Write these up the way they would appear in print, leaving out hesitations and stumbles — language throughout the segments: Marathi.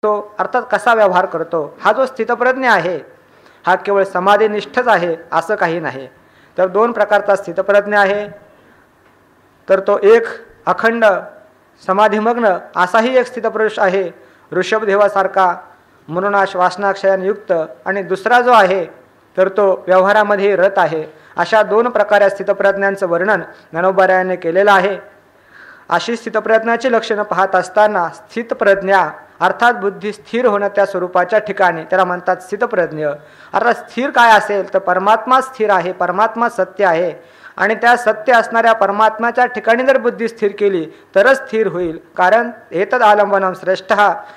तो अर्थात कसा व्यवहार करतो, हा जो स्थितप्रज्ञ आहे हा केवळ समाधीनिष्ठच आहे असं काही नाही. तर दोन प्रकारचा स्थितप्रज्ञ आहे. तर तो एक अखंड समाधिमग्न असाही एक स्थितपुरुष आहे ऋषभदेवासारखा म्हणून वासनाक्षयाने आणि दुसरा जो आहे तर तो व्यवहारामध्ये रत आहे. अशा दोन प्रकारे स्थितप्रज्ञांचं वर्णन ज्ञानोबारायांनी केलेलं आहे. अशी स्थितप्रज्ञाची लक्षणं पाहत असताना स्थितप्रज्ञा अर्थात बुद्धी स्थिर होणं त्या स्वरूपाच्या ठिकाणी त्याला म्हणतात स्थितप्रज्ञ. अर्थात स्थिर काय असेल तर परमात्मा स्थिर आहे, परमात्मा सत्य आहे आणि त्या सत्य असणाऱ्या परमात्म्याच्या ठिकाणी जर बुद्धी स्थिर केली तरच स्थिर होईल. कारण एतद आलंबनम श्रेष्ठ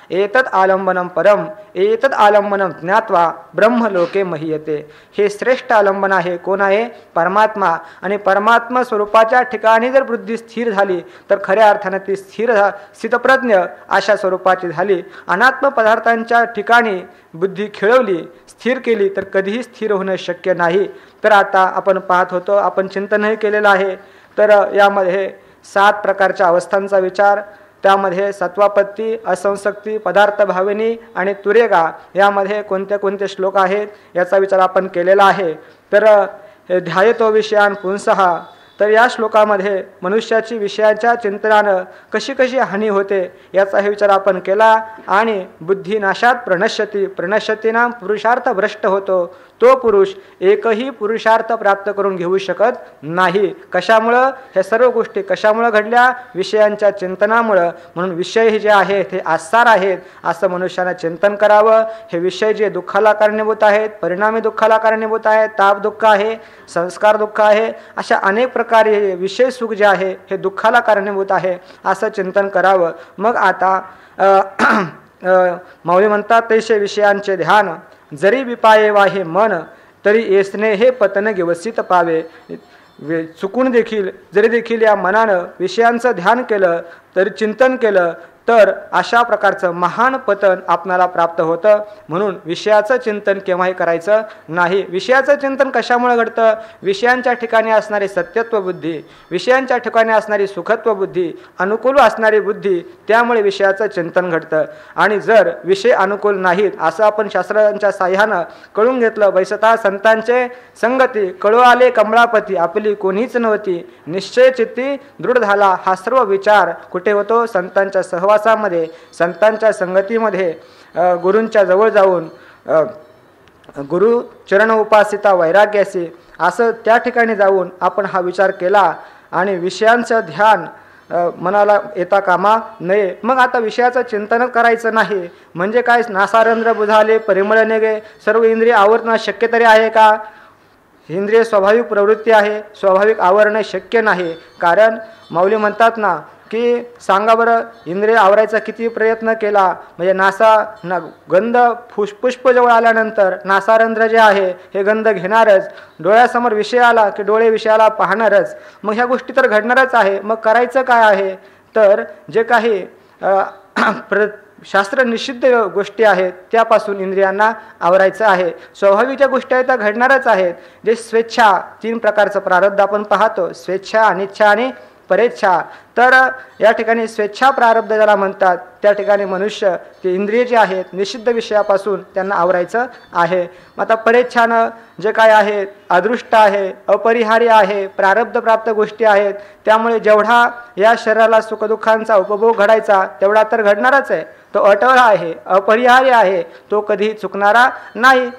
एतद आलंबनम परम एतद आलंबनम ज्ञात्वा ब्रह्मलोके महीयते. हे श्रेष्ठ आलंबन आहे. कोण आहे? परमात्मा. आणि परमात्मा स्वरूपाच्या ठिकाणी जर बुद्धी स्थिर झाली तर खऱ्या अर्थाने ती स्थितप्रज्ञ अशा स्वरूपाची झाली. अनात्म पदार्थांच्या ठिकाणी बुद्धी खेळवली, स्थिर केली तर कधीही स्थिर होणं शक्य नाही. तर आता आपण पाहत होतो, आपण चिंतनही केलेलं आहे. तर यामध्ये 7 प्रकारच्या अवस्थांचा विचार, त्यामध्ये सत्वापत्ती, असंसक्ती, पदार्थ भाविनी आणि तुरेगा यामध्ये कोणते कोणते श्लोक आहेत याचा विचार आपण केलेला आहे. तर ध्यायतो विषयान पुंसः, तर या श्लोकामध्ये मनुष्याची विषयाच्या चिंतनानं कशी कशी हानी होते याचाही विचार आपण केला. आणि बुद्धी नाशात प्रणश्यती, प्रणश्यतीना पुरुषार्थ भ्रष्ट होतो. तो पुरुष एकही पुरुषार्थ प्राप्त करून घेऊ शकत नाही. कशामुळं? हे सर्व गोष्टी कशामुळं घडल्या? विषयांच्या चिंतनामुळं. म्हणून विषय हे जे आहेत हे आसार आहेत असं मनुष्यानं चिंतन करावं. हे विषय जे दुःखाला कारणीभूत आहेत, परिणामी दुःखाला कारणीभूत आहेत, ताप दुःख आहे, संस्कार दुःख आहे, अशा अनेक प्रकारे विषय सुख जे आहे हे दुःखाला कारणीभूत आहे असं चिंतन करावं. मग आता माऊली म्हणतात तैसे विषयांचे ध्यान जरी विपाये वाहे मन तरी येसने हे पतन गिवसित पावे. चुकून देखील जरी देखील या मनानं विषयांचं ध्यान केलं तरी चिंतन केलं तर अशा प्रकारचं महान पतन आपणाला प्राप्त होतं. म्हणून विषयाचं चिंतन केव्हाही करायचं नाही. विषयाचं चिंतन कशामुळे घडतं? विषयांच्या ठिकाणी असणारी सत्यत्व बुद्धी, विषयांच्या ठिकाणी असणारी सुखत्व बुद्धी, अनुकूल असणारी बुद्धी, त्यामुळे विषयाचं चिंतन घडतं. आणि जर विषय अनुकूल नाहीत असं आपण शास्त्रांच्या साह्यानं कळून घेतलं, बैसता संतांचे संगती कळू आले कमळापती आपली कोणीच नव्हती, निश्चय चित्ती दृढ झाला. हा सर्व विचार कुठे होतो? संतांच्या सहवासामध्ये, संतांच्या संगतीमध्ये, गुरूंच्या जवळ जाऊन गुरु चरण उपासिता वैराग्यासी असं त्या ठिकाणी जाऊन आपण हा विचार केला आणि विषयांचं ध्यान मनाला येता कामा नये. मग आता विषयाचं चिंतन करायचं नाही म्हणजे काय? नासारंध्र बुझाले परिमळ नेगे, सर्व इंद्रिय आवरणं शक्य तरी आहे का? इंद्रिय स्वाभाविक प्रवृत्ती आहे, स्वाभाविक आवरण शक्य नाही. कारण माऊली म्हणतात ना की सांगा बरं, इंद्रिय आवरायचा किती प्रयत्न केला म्हणजे गंध पुष्प जवळ आल्यानंतर नासारंध्र जे आहे हे गंध घेणारच, डोळ्यासमोर विषय आला की डोळे विषयाला पाहणारच. मग ह्या गोष्टी तर घडणारच आहे. मग करायचं काय आहे? तर जे काही शास्त्र निषिद्ध गोष्टी आहेत त्यापासून इंद्रियांना आवरायचं आहे. स्वाभाविक ज्या गोष्टी आहेत त्या घडणारच आहेत. जे स्वेच्छा, 3 प्रकारचं प्रारब्ध आपण पाहतो, स्वेच्छा, अनिच्छा आणि परेच्छा. तर या ठिकाणी स्वेच्छा प्रारब्ध ज्याला म्हणतात त्या ठिकाणी मनुष्य ते इंद्रिय जे आहेत निषिद्ध विषयापासून त्यांना आवरायचं आहे. आता परेच्छानं जे काय आहे अदृष्ट आहे, अपरिहार्य आहे, प्रारब्ध प्राप्त गोष्टी आहेत, त्यामुळे जेवढा या शरीराला सुखदुःखांचा उपभोग घडायचा तेवढा तर घडणारच आहे. तो अटळ आहे, अपरिहार्य आहे, तो कधीही चुकणारा नाही.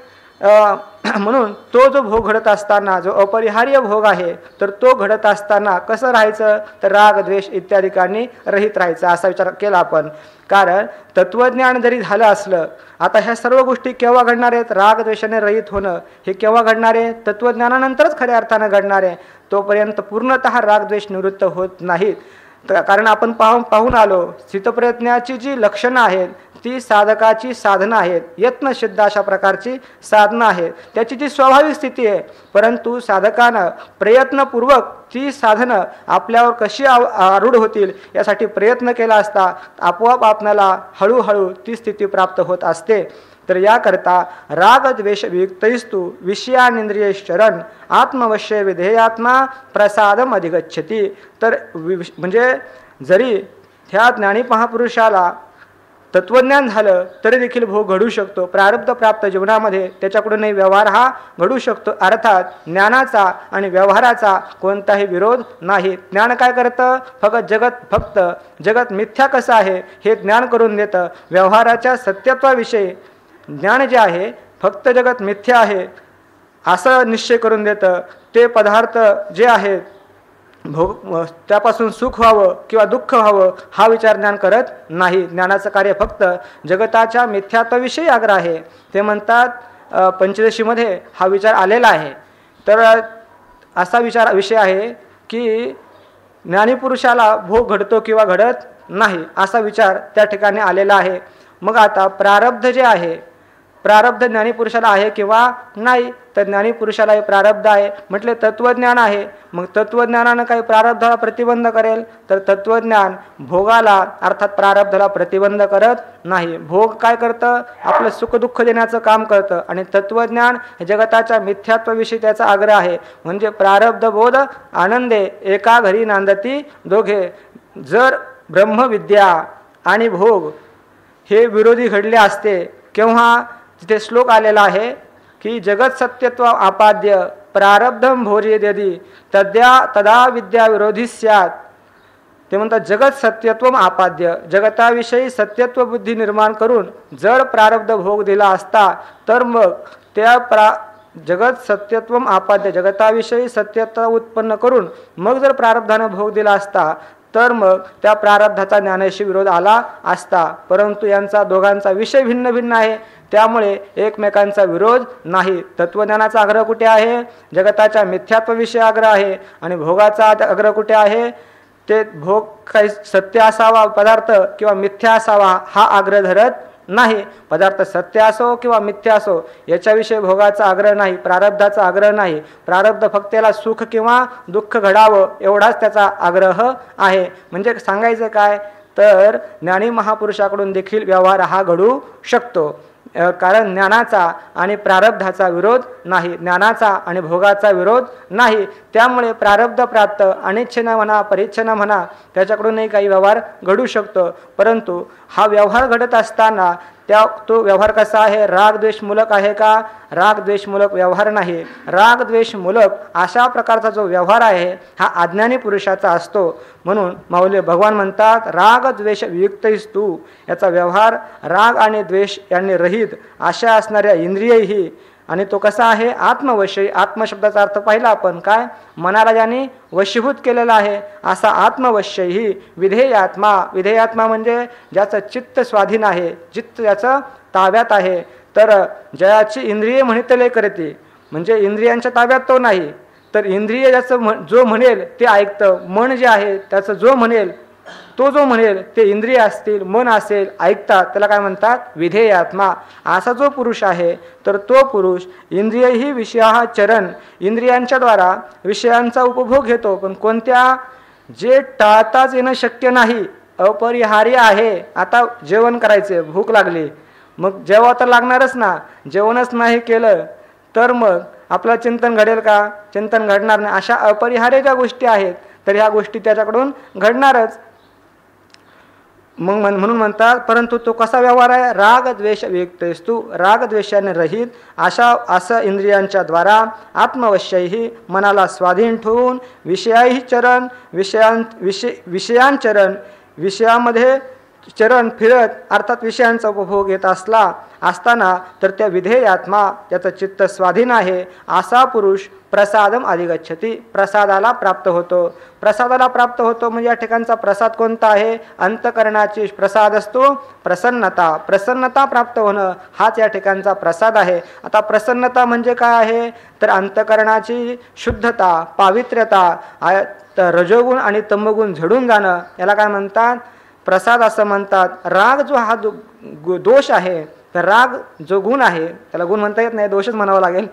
म्हणून तो जो भोग घडत असताना जो अपरिहार्य भोग आहे तर तो घडत असताना कसं राहायचं? तर राग द्वेष इत्यादिकांनी रहित राहायचं असा विचार केला आपण. कारण तत्वज्ञान जरी झालं असलं, आता ह्या सर्व गोष्टी केव्हा घडणार आहेत? राग द्वेषाने रहित होणं हे केव्हा घडणार आहे? तत्वज्ञानानंतरच खऱ्या अर्थानं घडणार आहे. तोपर्यंत पूर्णतः राग द्वेष निवृत्त होत नाहीत. कारण आपण पाहून आलो स्थितप्रज्ञाची जी लक्षणं आहेत ती साधकाची साधना आहेत, यत्नसिद्ध अशा प्रकारची साधना आहे. त्याची जी स्वाभाविक स्थिती आहे, परंतु साधकानं प्रयत्नपूर्वक ती साधनं आपल्यावर कशी आरूढ होतील यासाठी प्रयत्न केला असता आपोआप आपल्याला हळूहळू ती स्थिती प्राप्त होत असते. तर याकरता राग द्वेष वियुक्तैस्तु विषयानिंद्रिय शरण आत्मवश्य विधेयात्मा प्रसादम अधिगच्छति. तर म्हणजे जरी ह्या ज्ञानी महापुरुषाला तत्वज्ञान झालं तरी देखील भोग घडू शकतो. प्रारब्ध प्राप्त जीवनामध्ये त्याच्याकडूनही व्यवहार हा घडू शकतो. अर्थात ज्ञानाचा आणि व्यवहाराचा कोणताही विरोध नाही. ज्ञान काय करतं? फक्त जगत मिथ्या कसं आहे हे ज्ञान करून देतं. व्यवहाराच्या सत्यत्वाविषयी ज्ञान जे आहे फक्त जगत मिथ्या आहे असं निश्चय करून देतं. ते पदार्थ जे आहेत भोग त्यापासून सुख व्हावं किंवा दुःख व्हावं हा विचार ज्ञान करत नाही. ज्ञानाचं कार्य फक्त जगताच्या मिथ्यात्वाविषयी आग्रह आहे. ते म्हणतात पंचदशीमध्ये हा विचार आलेला आहे. तर असा विषय आहे की ज्ञानीपुरुषाला भोग घडतो किंवा घडत नाही असा विचार त्या ठिकाणी आलेला आहे. मग आता प्रारब्ध जे आहे, प्रारब्ध ज्ञानीपुरुषाला आहे किंवा नाही? तर ज्ञानीपुरुषाला हे प्रारब्ध आहे. म्हटले तत्वज्ञान आहे. मग तत्वज्ञानानं काही प्रारब्धाला प्रतिबंध करेल? तर तत्वज्ञान भोगाला अर्थात प्रारब्धाला प्रतिबंध करत नाही. भोग काय करतं? आपलं सुखदुःख देण्याचं काम करतं. आणि तत्वज्ञान हे जगताच्या मिथ्यात्वाविषयी त्याचा आग्रह आहे. म्हणजे प्रारब्ध बोध आनंदे एका घरी नांदती दोघे. जर ब्रह्मविद्या आणि भोग हे विरोधी घडले असते केव्हा तिथे श्लोक आलेला आहे की जगत सत्यत्व आपाद्य प्रारब्धम भोजेद्यदी तदा विद्या विरोधी स्यात्. ते म्हणतात जगत सत्यत्व आपाद्य, जगताविषयी सत्यत्व बुद्धी निर्माण करून जर प्रारब्ध भोग दिला असता तर मग त्या जगत सत्यत्व आपाद्य जगताविषयी सत्यत्व उत्पन्न करून मग जर प्रारब्धानं भोग दिला असता तर मग त्या प्रारब्धाचा ज्ञानाशी विरोध आला असता. परंतु यांचा दोघांचा विषय भिन्न भिन्न आहे त्यामुळे एकमेकांचा विरोध नाही. तत्वज्ञानाचा आग्रह कुठे आहे? जगताच्या मिथ्यात्वाविषयी आग्रह आहे. आणि भोगाचा आग्रह कुठे आहे? ते भोग काही सत्य असावा पदार्थ किंवा मिथ्या असावा हा आग्रह धरत नाही. पदार्थ सत्य असो किंवा मिथ्या असो याच्याविषयी भोगाचा आग्रह नाही, प्रारब्धाचा आग्रह नाही. प्रारब्ध फक्त त्याला सुख किंवा दुःख घडावं एवढाच त्याचा आग्रह आहे. म्हणजे सांगायचं काय? तर ज्ञानी महापुरुषाकडून देखील व्यवहार हा घडू शकतो. कारण ज्ञानाचा आणि प्रारब्धाचा विरोध नाही, ज्ञानाचा आणि भोगाचा विरोध नाही. त्यामुळे प्रारब्ध प्राप्त अनिच्छेनं म्हणा परिच्छेनं म्हणा त्याच्याकडूनही काही व्यवहार घडू शकतो. परंतु हा व्यवहार घडत असताना तो व्यवहार कसा आहे? राग द्वेषमूलक आहे का? राग द्वेषमूलक व्यवहार नाही. राग द्वेषमूलक अशा प्रकारचा जो व्यवहार आहे हा अज्ञानी पुरुषाचा असतो. म्हणून माऊली भगवान म्हणतात राग द्वेष वियुक्तस्तु. याचा व्यवहार राग आणि द्वेष यांनी रहित अशा असणाऱ्या इंद्रियही. आणि तो कसा आहे? आत्मवशयी. आत्मशब्दाचा अर्थ पाहिला आपण काय? मनाला ज्याने वशीभूत केलेला आहे असा आत्मवशयी. विधेयात्मा. विधेयात्मा म्हणजे ज्याचं चित्त स्वाधीन आहे, चित्त ज्याचं ताब्यात आहे. तर ज्याची इंद्रिय म्हणितले करते म्हणजे इंद्रियांच्या ताब्यात तो नाही, तर इंद्रिय ज्याचं जो म्हणेल ते ऐकतं. मन जे आहे त्याचं जो म्हणेल तो जो म्हणेल ते इंद्रिय असतील, मन असेल, ऐकतात. त्याला काय म्हणतात? विधेयात्मा. असा जो पुरुष आहे तर तो पुरुष इंद्रियही विषया चरण. इंद्रियांच्या द्वारा विषयांचा उपभोग घेतो. पण कोणत्या? जे टाळताच येणं शक्य नाही, अपरिहार्य आहे. आता जेवण करायचे, भूक लागली, मग जेव्हा तर लागणारच ना. जेवणच नाही केलं तर मग आपलं चिंतन घडेल का? चिंतन घडणार नाही. अशा अपरिहार्य ज्या गोष्टी आहेत तर ह्या गोष्टी त्याच्याकडून घडणारच. मग म्हणून म्हणतात परंतु तो कसा व्यवहार आहे? राग द्वेष वियुक्तस्तु. राग द्वेषाने रहित असं इंद्रियांच्या द्वारा आत्मवश्यही मनाला स्वाधीन ठेवून विषयाही चरण विषयांचरण विषयामध्ये चरण फिरत अर्थात विषयांचा उपभोग घेत असताना तर त्या विधेयात्मा त्याचं चित्त स्वाधीन आहे असा पुरुष प्रसादम अधिगच्छति. प्रसादाला प्राप्त होतो. प्रसादाला प्राप्त होतो म्हणजे या ठिकाणचा प्रसाद कोणता आहे? अंतकरणाची प्रसाद असतो प्रसन्नता. प्रसन्नता प्राप्त होणं हाच या ठिकाणचा प्रसाद आहे. आता प्रसन्नता म्हणजे काय आहे? तर अंतकरणाची शुद्धता, पावित्र्यता, रजोगुण आणि तमोगुण झडून जाणं याला काय म्हणतात? प्रसाद असं म्हणतात. राग जो हा दोष आहे तर राग जो गुण आहे त्याला गुण म्हणता येत नाही, दोषच म्हणावा लागेल.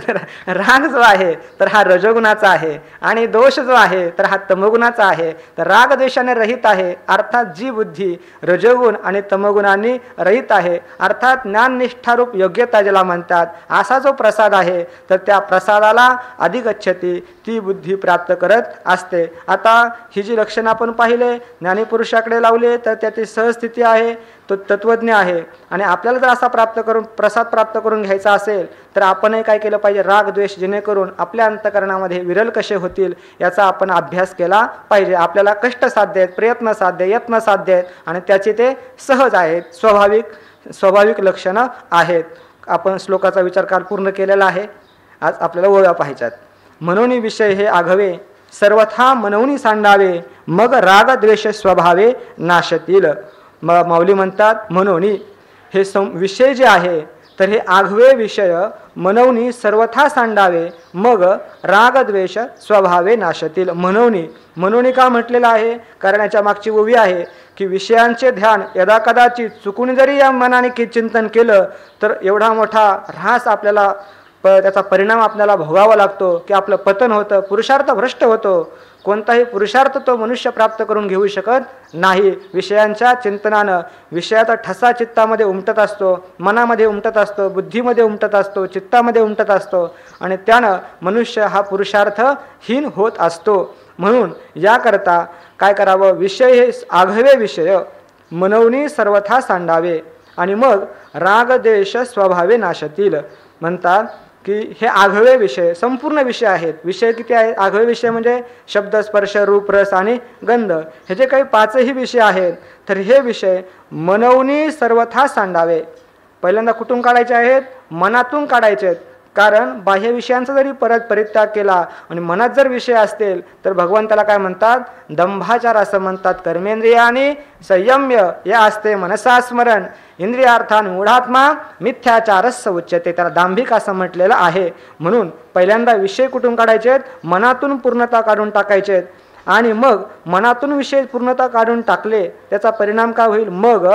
तर राग जो आहे तर हा रजोगुणाचा आहे आणि दोष जो आहे तर हा तमोगुणाचा आहे. तर राग द्वेषाने रहित आहे अर्थात जी बुद्धी रजोगुण आणि तमोगुणांनी रहित आहे अर्थात ज्ञाननिष्ठारूप योग्यता ज्याला म्हणतात असा जो प्रसाद आहे तर त्या प्रसादाला अधिगच्छति ती बुद्धी प्राप्त करत असते. आता ही जी लक्षणं आपण पाहिले ज्ञानीपुरुषाकडे लावले तर त्याची सहस्थिती आहे तो तत्वज्ञ आहे आणि आपल्याला जर असा प्रसाद प्राप्त करून घ्यायचा असेल तर आपणही काय केलं पाहिजे, राग द्वेष जेणेकरून आपल्या अंतःकरणामध्ये विरल कसे होतील याचा आपण अभ्यास केला पाहिजे. आपल्याला कष्ट साध्य आहेत, प्रयत्न साध्य, यत्न साध्य आहेत आणि त्याचे ते सहज आहेत, स्वाभाविक लक्षणं आहेत. आपण श्लोकाचा विचार काल पूर्ण केलेला आहे. आज आपल्याला ओव्या पाहायच्यात. म्हणून विषय हे आघवे सर्वथा मनवणी सांडावे, मग राग द्वेष स्वभावे नाशतील. माऊली म्हणतात म्हणून हे विषय जे आहे तर हे आघवे विषय मनवणी सर्वथा सांडावे, मग राग द्वेष स्वभावे नाशतील. मनवणी का म्हटलेलं आहे, कारण याच्या मागची ओवी आहे की विषयांचे ध्यान यदा कदाचित चुकून जरी या मनाने चिंतन केलं तर एवढा मोठा ऱ्हास आपल्याला त्याचा परिणाम आपल्याला भोगावा लागतो की आपलं पतन होतं, पुरुषार्थ भ्रष्ट होतो. कोणताही पुरुषार्थ तो मनुष्य प्राप्त करून घेऊ शकत नाही. विषयांच्या चिंतनानं विषयाचा ठसा चित्तामध्ये उमटत असतो, मनामध्ये उमटत असतो, बुद्धीमध्ये उमटत असतो, चित्तामध्ये उमटत असतो आणि त्यानं मनुष्य हा पुरुषार्थहीन होत असतो. म्हणून याकरता काय करावं, विषय हे आघवे विषय मनवणी सर्वथा सांडावे आणि मग राग द्वेष स्वभावे नाशतील. म्हणतात की हे आघवे विषय संपूर्ण विषय आहेत. विषय किती आहेत, आघवे विषय म्हणजे शब्द, स्पर्श, रूप, रस आणि गंध, हे जे काही पाचही विषय आहेत तर हे विषय मनवणी सर्वथा सांडावे. पहिल्यांदा कुठून काढायचे आहेत, मनातून काढायचे आहेत. कारण बाह्य विषयांचा जरी परित्याग केला आणि मनात जर विषय असतील तर भगवान त्याला काय म्हणतात, दंभाचार असं म्हणतात. कर्मेंद्रियाने संयम्य या असते मनसा स्मरण, इंद्रियार्थान मूढात्मा मिथ्याचारस्य उच्यते. त्याला दांभिक असं म्हटलेलं आहे. म्हणून पहिल्यांदा विषय कुठून काढायचे आहेत, मनातून पूर्णता काढून टाकायचे आहेत आणि मग मनातून विषय पूर्णता काढून टाकले त्याचा परिणाम काय होईल, मग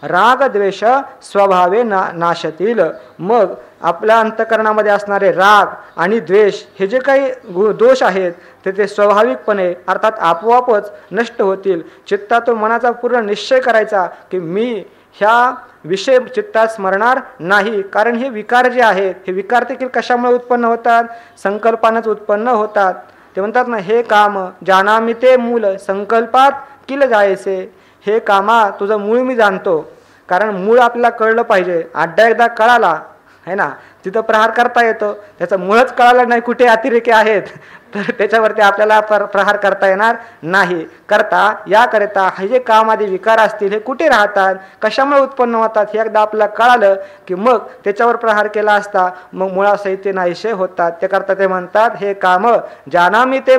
राग द्वेष स्वभावे नाशतील. मग आपल्या अंतःकरणामध्ये असणारे राग आणि द्वेष हे जे काही दोष आहेत ते स्वाभाविकपणे अर्थात आपोआपच नष्ट होतील. चित्ता तो मनाचा पूर्ण निश्चय करायचा की मी ह्या विषय चित्तात स्मरणार नाही. कारण हे विकार जे आहेत हे विकार देखील कशामुळे उत्पन्न होतात, संकल्पानच उत्पन्न होतात. ते म्हणतात ना, हे काम जानामी ते मूल संकल्पात किल जायचे. हे कामा तुझं मूळ मी जाणतो. कारण मूळ आपल्याला कळलं पाहिजे. आड्डा एकदा कळाला है ना, तिथं प्रहार करता येतो. त्याचं मूळच कळालं नाही कुठे अतिरेकी आहेत तर त्याच्यावरती आपल्याला प्रहार करता येणार नाही. याकरिता हे जे काम आदी विकार असतील हे कुठे राहतात, कशामुळे उत्पन्न होतात हे एकदा आपल्याला कळालं की मग त्याच्यावर प्रहार केला असता मग मुळासहित ते नाहीसे होतात. त्याकरता ते म्हणतात हे काम जानामी ते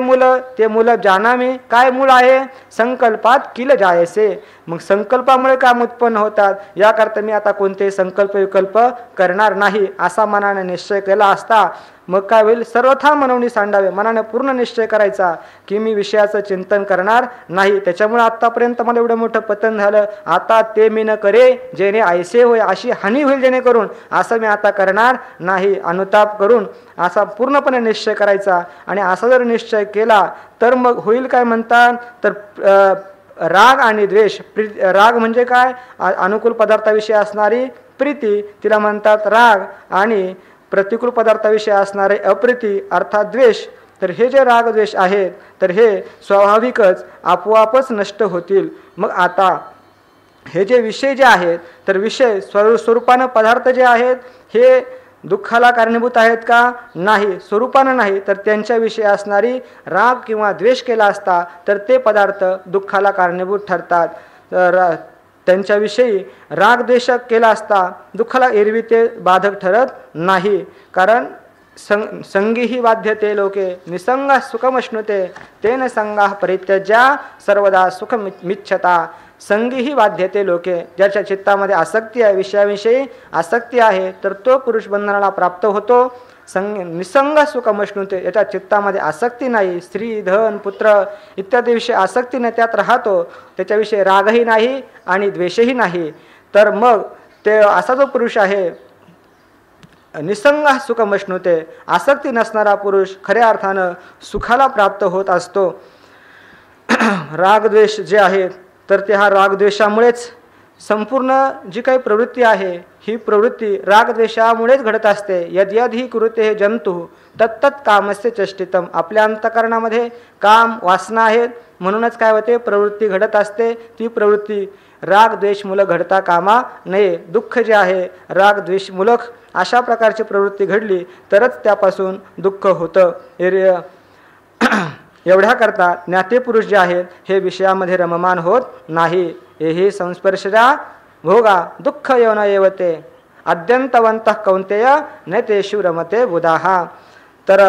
मूल जानामी. काय मूळ आहे, संकल्पात किल जायसे. मग संकल्पामुळे काम उत्पन्न होतात. याकरता मी आता कोणते संकल्प विकल्प करणार नाही असा मनाने निश्चय केला असता मग काय होईल, सर्वथा मनवणी सांडावे. मनाने पूर्ण निश्चय करायचा की मी विषयाचं चिंतन करणार नाही. त्याच्यामुळे आत्तापर्यंत मला एवढं मोठं पतन झालं, आता ते मी न करे जेणे ऐसे होय, अशी हानी होईल जेणेकरून असं मी आता करणार नाही. अनुताप करून असा पूर्णपणे निश्चय करायचा आणि असा जर निश्चय केला तर मग होईल काय म्हणतात, तर राग आणि द्वेष. राग म्हणजे काय, अनुकूल पदार्थाविषयी असणारी प्रीती तिला म्हणतात राग, आणि प्रतिकूल पदार्थाविषयी असणारे अप्रीती अर्थात द्वेष. तर हे जे राग द्वेष आहेत तर हे स्वाभाविकच आपोआपच नष्ट होतील. मग आता हे जे विषय जे आहेत तर विषय स्वरूपानं पदार्थ जे आहेत हे दुःखाला कारणीभूत आहेत का, नाही, स्वरूपानं नाही. तर त्यांच्याविषयी असणारी राग किंवा द्वेष केला असता तर ते पदार्थ दुःखाला कारणीभूत ठरतात. तर त्यांच्याविषयी राग द्वेष केला असता दुःखाला एरवी ते बाधक ठरत नाही. कारण संगीही बाध्यते लोके निसंग सुखमश्नुते तेन संगा परित्यज्या सर्वदा सुखमिच्छता. संगीही बाध्यते लोके, ज्याच्या चित्तामध्ये आसक्ती आहे, विषयाविषयी आसक्ती आहे तर तो पुरुष बंधनाला प्राप्त होतो. निसंग सुखमश्नुते, याच्या चित्तामध्ये आसक्ती नाही, स्त्री धन पुत्र इत्यादी विषयी आसक्ती नाही, त्यात राहतो, त्याच्याविषयी रागही नाही आणि द्वेषही नाही. तर मग ते असा जो पुरुष आहे निसंग सुखमश्नुते, आसक्ती नसणारा पुरुष खऱ्या अर्थानं सुखाला प्राप्त होत असतो. रागद्वेष जे आहेत तर ते हा रागद्वेषामुळेच संपूर्ण जी काही प्रवृत्ती आहे ही प्रवृत्ती रागद्वेषामुळेच घडत असते. यद्यद ही कुरुते हे जंतु तत्तत् कामस्य चेष्टितम. आपल्या अंतःकरणामध्ये काम वासना आहेत म्हणूनच काय होते, प्रवृत्ती घडत असते. ती प्रवृत्ती राग द्वेषमूलक घडता कामा नये. दुःख जे आहे राग द्वेषमूलक अशा प्रकारची प्रवृत्ती घडली तरच त्यापासून दुःख होतं. एवढ्याकरता ज्ञातेपुरुष जे आहेत हे विषयामध्ये रममान होत नाही. हे संस्पर्शजा भोगा दुःख येऊन येवते अद्यंतवंत कौंतेय न तेषु रमते बुधाहा. तर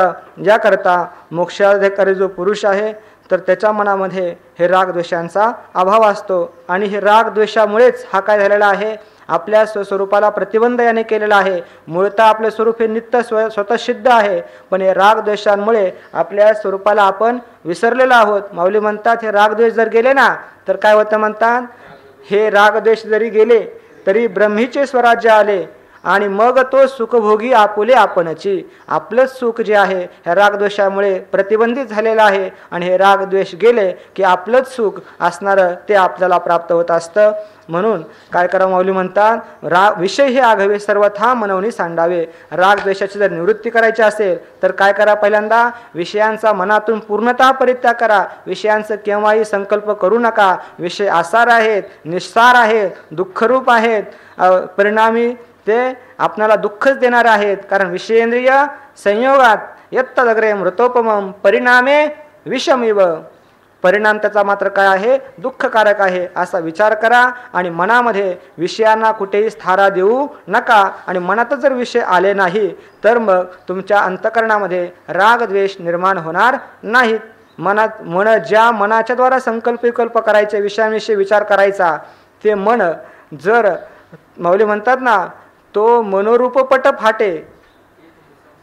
याकरता मोक्षाधिकारी जो पुरुष आहे तर त्याच्या मनामध्ये हे रागद्वेषांचा अभाव असतो. आणि हे रागद्वेषामुळेच हा काय झालेला आहे, आपल्या स्वस्वरूपाला प्रतिबंध याने केलेला आहे. मूळतः आपले स्वरूप हे नित्य स्वतःसिद्ध आहे, पण हे रागद्वेषांमुळे आपल्या स्वरूपाला आपण विसरलेलो आहोत. माऊली म्हणतात हे रागद्वेष जर गेले ना तर काय होतं म्हणतात, हे रागद्वेष जरी गेले तरी ब्रह्मीचे स्वराज्य आले आणि मग तो सुखभोगी आपुले आपणची. आपलंच सुख जे आहे ह्या रागद्वेषामुळे प्रतिबंधित झालेलं आहे आणि हे रागद्वेष गेले की आपलंच सुख असणारं ते आपल्याला प्राप्त होत असतं. म्हणून काय करा माऊली म्हणतात विषय हे आघावे सर्वथा मनवणी सांडावे. रागद्वेषाची जर निवृत्ती करायची असेल तर काय करा, पहिल्यांदा विषयांचा मनातून पूर्णतः परित्याग करा. विषयांचं केव्हाही संकल्प करू नका. विषय आसार आहेत, निस्सार आहेत, दुःखरूप आहेत, परिणामी ते आपणाला दुःखच देणार आहेत. कारण विषयेंद्रिय संयोगात यत्तदग्रे मृतोपमम परिणामे विषमिव. परिणाम त्याचा मात्र काय आहे, दुःखकारक आहे असा विचार करा. आणि मनामध्ये विषयांना कुठेही स्थारा देऊ नका. आणि मनातच जर विषय आले नाही तर मग तुमच्या अंतःकरणामध्ये रागद्वेष निर्माण होणार नाहीत. ज्या मनाच्या द्वारा संकल्प विकल्प करायचे, विषयाविषयी विचार करायचा, ते मन जर माऊली म्हणतात ना, तो मनोरूपपट फाटे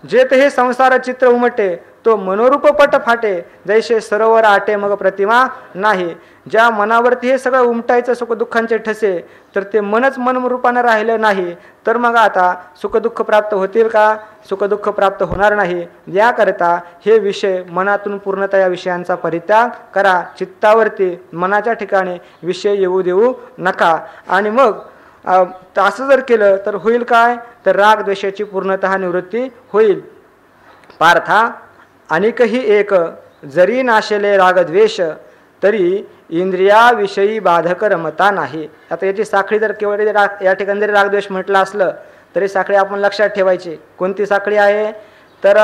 जे ते हे संसार चित्र उमटे, तो मनोरूपपट फाटे जैसे सरोवर आटे मग प्रतिमा नाही. ज्या मनावरती हे सगळं उमटायचं सुखदुःखांचे ठसे, तर ते मनच मनरूपानं राहिलं नाही तर मग आता सुखदुःख प्राप्त होतील का, सुखदुःख प्राप्त होणार नाही. याकरता हे विषय मनातून पूर्णतः या विषयांचा परित्याग करा. चित्तावरती मनाच्या ठिकाणी विषय येऊ देऊ नका. आणि मग असं जर केलं तर होईल काय, तर रागद्वेषाची पूर्णतः निवृत्ती होईल. पार्था अनेकही एक जरी नाशेले रागद्वेष तरी इंद्रियाविषयी बाधक रमता नाही. आता याची साखळी जर केवळ या ठिकाणी जरी रागद्वेष म्हटलं असलं तरी साखळी आपण लक्षात ठेवायची. कोणती साखळी आहे, तर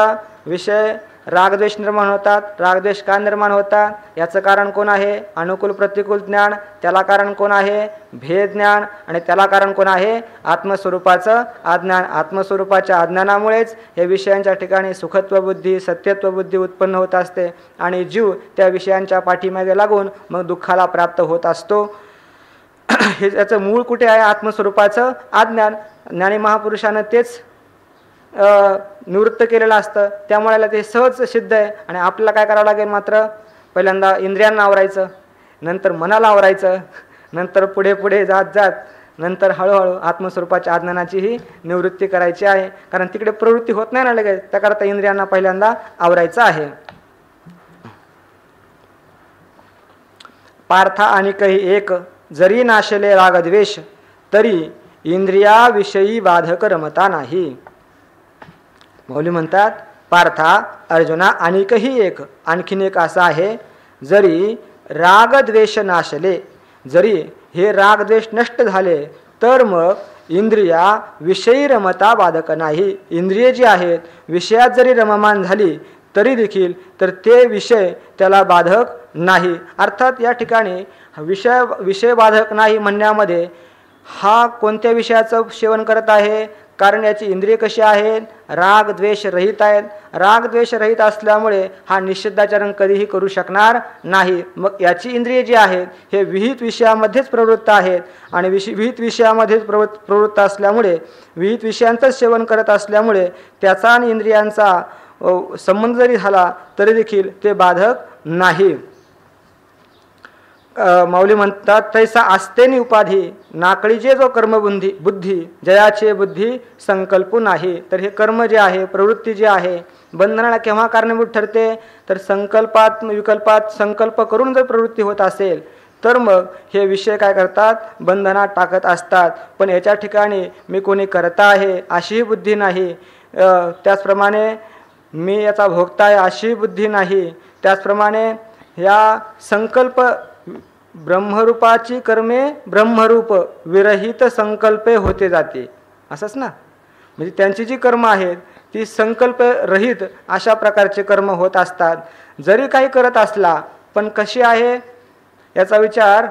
विषय रागद्वेष निर्माण होतात. रागद्वेष का निर्माण होतात, याचं कारण कोण आहे, अनुकूल प्रतिकूल ज्ञान. त्याला कारण कोण आहे, भेद ज्ञान. आणि त्याला कारण कोण आहे, आत्मस्वरूपाचं अज्ञान. आत्मस्वरूपाच्या अज्ञानामुळेच हे विषयांच्या ठिकाणी सुखत्व बुद्धी सत्यत्व बुद्धी उत्पन्न होत असते आणि जीव त्या विषयांच्या पाठीमागे लागून मग दुःखाला प्राप्त होत असतो. हे याचं मूळ कुठे आहे, आत्मस्वरूपाचं अज्ञान. ज्ञानी महापुरुषानं तेच निवृत्त केलेलं असतं. त्यामुळे ते सहज सिद्ध आहे. आणि आपल्याला काय करावं लागेल, मात्र पहिल्यांदा इंद्रियांना आवरायचं, नंतर मनाला आवरायचं, नंतर पुढे पुढे जात जात नंतर हळूहळू आत्मस्वरूपाच्या अज्ञानाचीही निवृत्ती करायची आहे. कारण तिकडे प्रवृत्ती होत नाही ना लगेच, त्याकरता इंद्रियांना पहिल्यांदा आवरायचं आहे. पार्था आणि काही एक जरी नाशले रागद्वेष तरी इंद्रियाविषयी बाधक रमता नाही. मौली म्हणतात, पार्था अर्जुना अनेकही एक, आणखीन एक असा आहे, जरी रागद्वेष नाशले, जरी हे रागद्वेष नष्ट झाले तर मग इंद्रिया विषयी रमता बाधक नाही. इंद्रिय जी आहेत विषयात जरी रममान झाली तरी देखील तर ते विषय त्याला बाधक नाही. अर्थात या ठिकाणी विषय बाधक नाही म्हणण्यामध्ये हा कोणत्या विषयाचं सेवन करत आहे, कारण याची इंद्रिय कशी आहेत, राग द्वेष रहित आहेत. राग द्वेष रहित असल्यामुळे हा निषिद्धाचरण कधीही करू शकणार नाही. मग याची इंद्रिय जी आहेत हे विहित विषयामध्येच प्रवृत्त आहेत आणि विहित विषयामध्येच प्रवृत्त असल्यामुळे, विहित विषयांचंच सेवन करत असल्यामुळे त्याचा आणि इंद्रियांचा संबंध जरी झाला तरी देखील ते बाधक नाही. माऊली म्हणतात, तैसा आस्तेनी उपाधी नाकळीचे जो कर्मबुद्धी बुद्धी जयाचे बुद्धी संकल्पू नाही. तर हे कर्म जे आहे, प्रवृत्ती जी आहे, बंधनाला केव्हा कारणीभूत ठरते, तर संकल्पात विकल्पात संकल्प करून जर प्रवृत्ती होत असेल तर मग हे विषय काय करतात, बंधनात टाकत असतात. पण याच्या ठिकाणी मी कोणी करता आहे अशीही बुद्धी नाही, त्याचप्रमाणे मी याचा भोगता आहे अशी बुद्धी नाही. त्याचप्रमाणे या संकल्प ब्रह्मरूपाची कर्मे ब्रह्मरूप विरहित संकल्पे होते जाते, असंच ना. म्हणजे त्यांची जी कर्म आहेत ती संकल्प रहित अशा प्रकारचे कर्म होत असतात. जरी काही करत असला पण कशी आहे याचा विचार,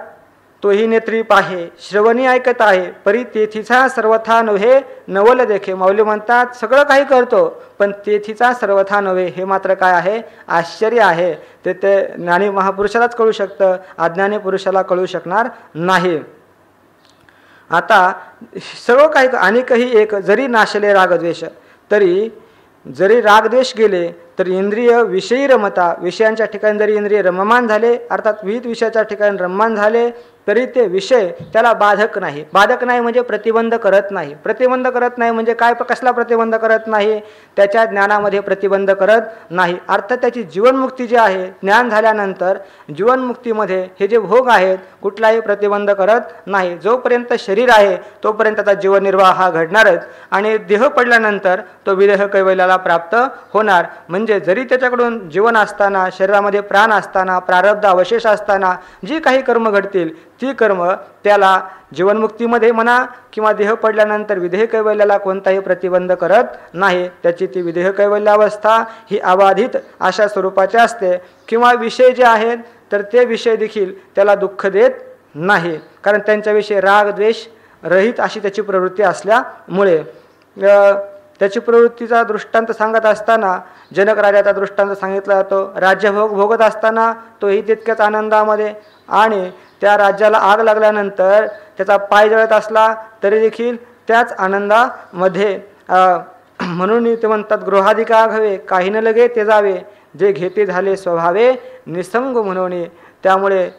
तोही नेत्री पाहे श्रवणी ऐकत आहे परी तेथीचा सर्वथा नव्हे नवल देखे. माऊली म्हणतात सगळं काही करतो पण तेथीचा सर्वथा नव्हे हे मात्र काय आहे, आश्चर्य आहे. ते ज्ञानी महापुरुषालाच कळू शकतं, अज्ञानी पुरुषाला कळू शकणार नाही. आता सर्व काही अनेकही एक जरी नाशले रागद्वेष, तरी जरी रागद्वेष गेले तर इंद्रिय विषयी रमता, विषयांच्या ठिकाणी जरी इंद्रिय रममान झाले अर्थात विविध विषयाच्या ठिकाणी रममान झाले तरी ते विषय त्याला बाधक नाही. बाधक नाही म्हणजे प्रतिबंध करत नाही. प्रतिबंध करत नाही म्हणजे काय, कसला प्रतिबंध करत नाही, त्याच्या ज्ञानामध्ये प्रतिबंध करत नाही. अर्थात त्याची जीवनमुक्ती जी आहे, ज्ञान झाल्यानंतर जीवनमुक्तीमध्ये हे जे भोग आहेत कुठलाही प्रतिबंध करत नाही. जोपर्यंत शरीर आहे तोपर्यंत त्याचा जीवननिर्वाह हा घडणारच आणि देह पडल्यानंतर तो विदेह कैवल्याला प्राप्त होणार. म्हणजे जरी त्याच्याकडून जीवन असताना, शरीरामध्ये प्राण असताना, प्रारब्ध अवशेष असताना जी काही कर्म घडतील ती कर्म त्याला जीवनमुक्तीमध्ये म्हणा किंवा देह पडल्यानंतर विदेह कैवल्याला कोणताही प्रतिबंध करत नाही. त्याची ती विदेह कैवल्यावस्था ही अबाधित अशा स्वरूपाची असते. किंवा विषय जे आहेत तर ते विषय देखील त्याला दुःख देत नाही, कारण त्यांच्याविषयी राग द्वेष रहित अशी त्याची प्रवृत्ती असल्यामुळे. त्याची प्रवृत्तीचा दृष्टांत सांगत असताना जनक राजाचा दृष्टांत सांगितला जातो. राज्यभोग भोगत असताना तोही तितक्याच आनंदामध्ये, आणि त्या राज्याला आग लागल्यानंतर त्याचा पाय जळत असला तरी देखील त्याच आनंदामध्ये. म्हणून ते म्हणतात गृहाधिका घवे काही न लगे ते जावे, जे घेते झाले स्वभावे निसंग म्हणून. त्यामुळे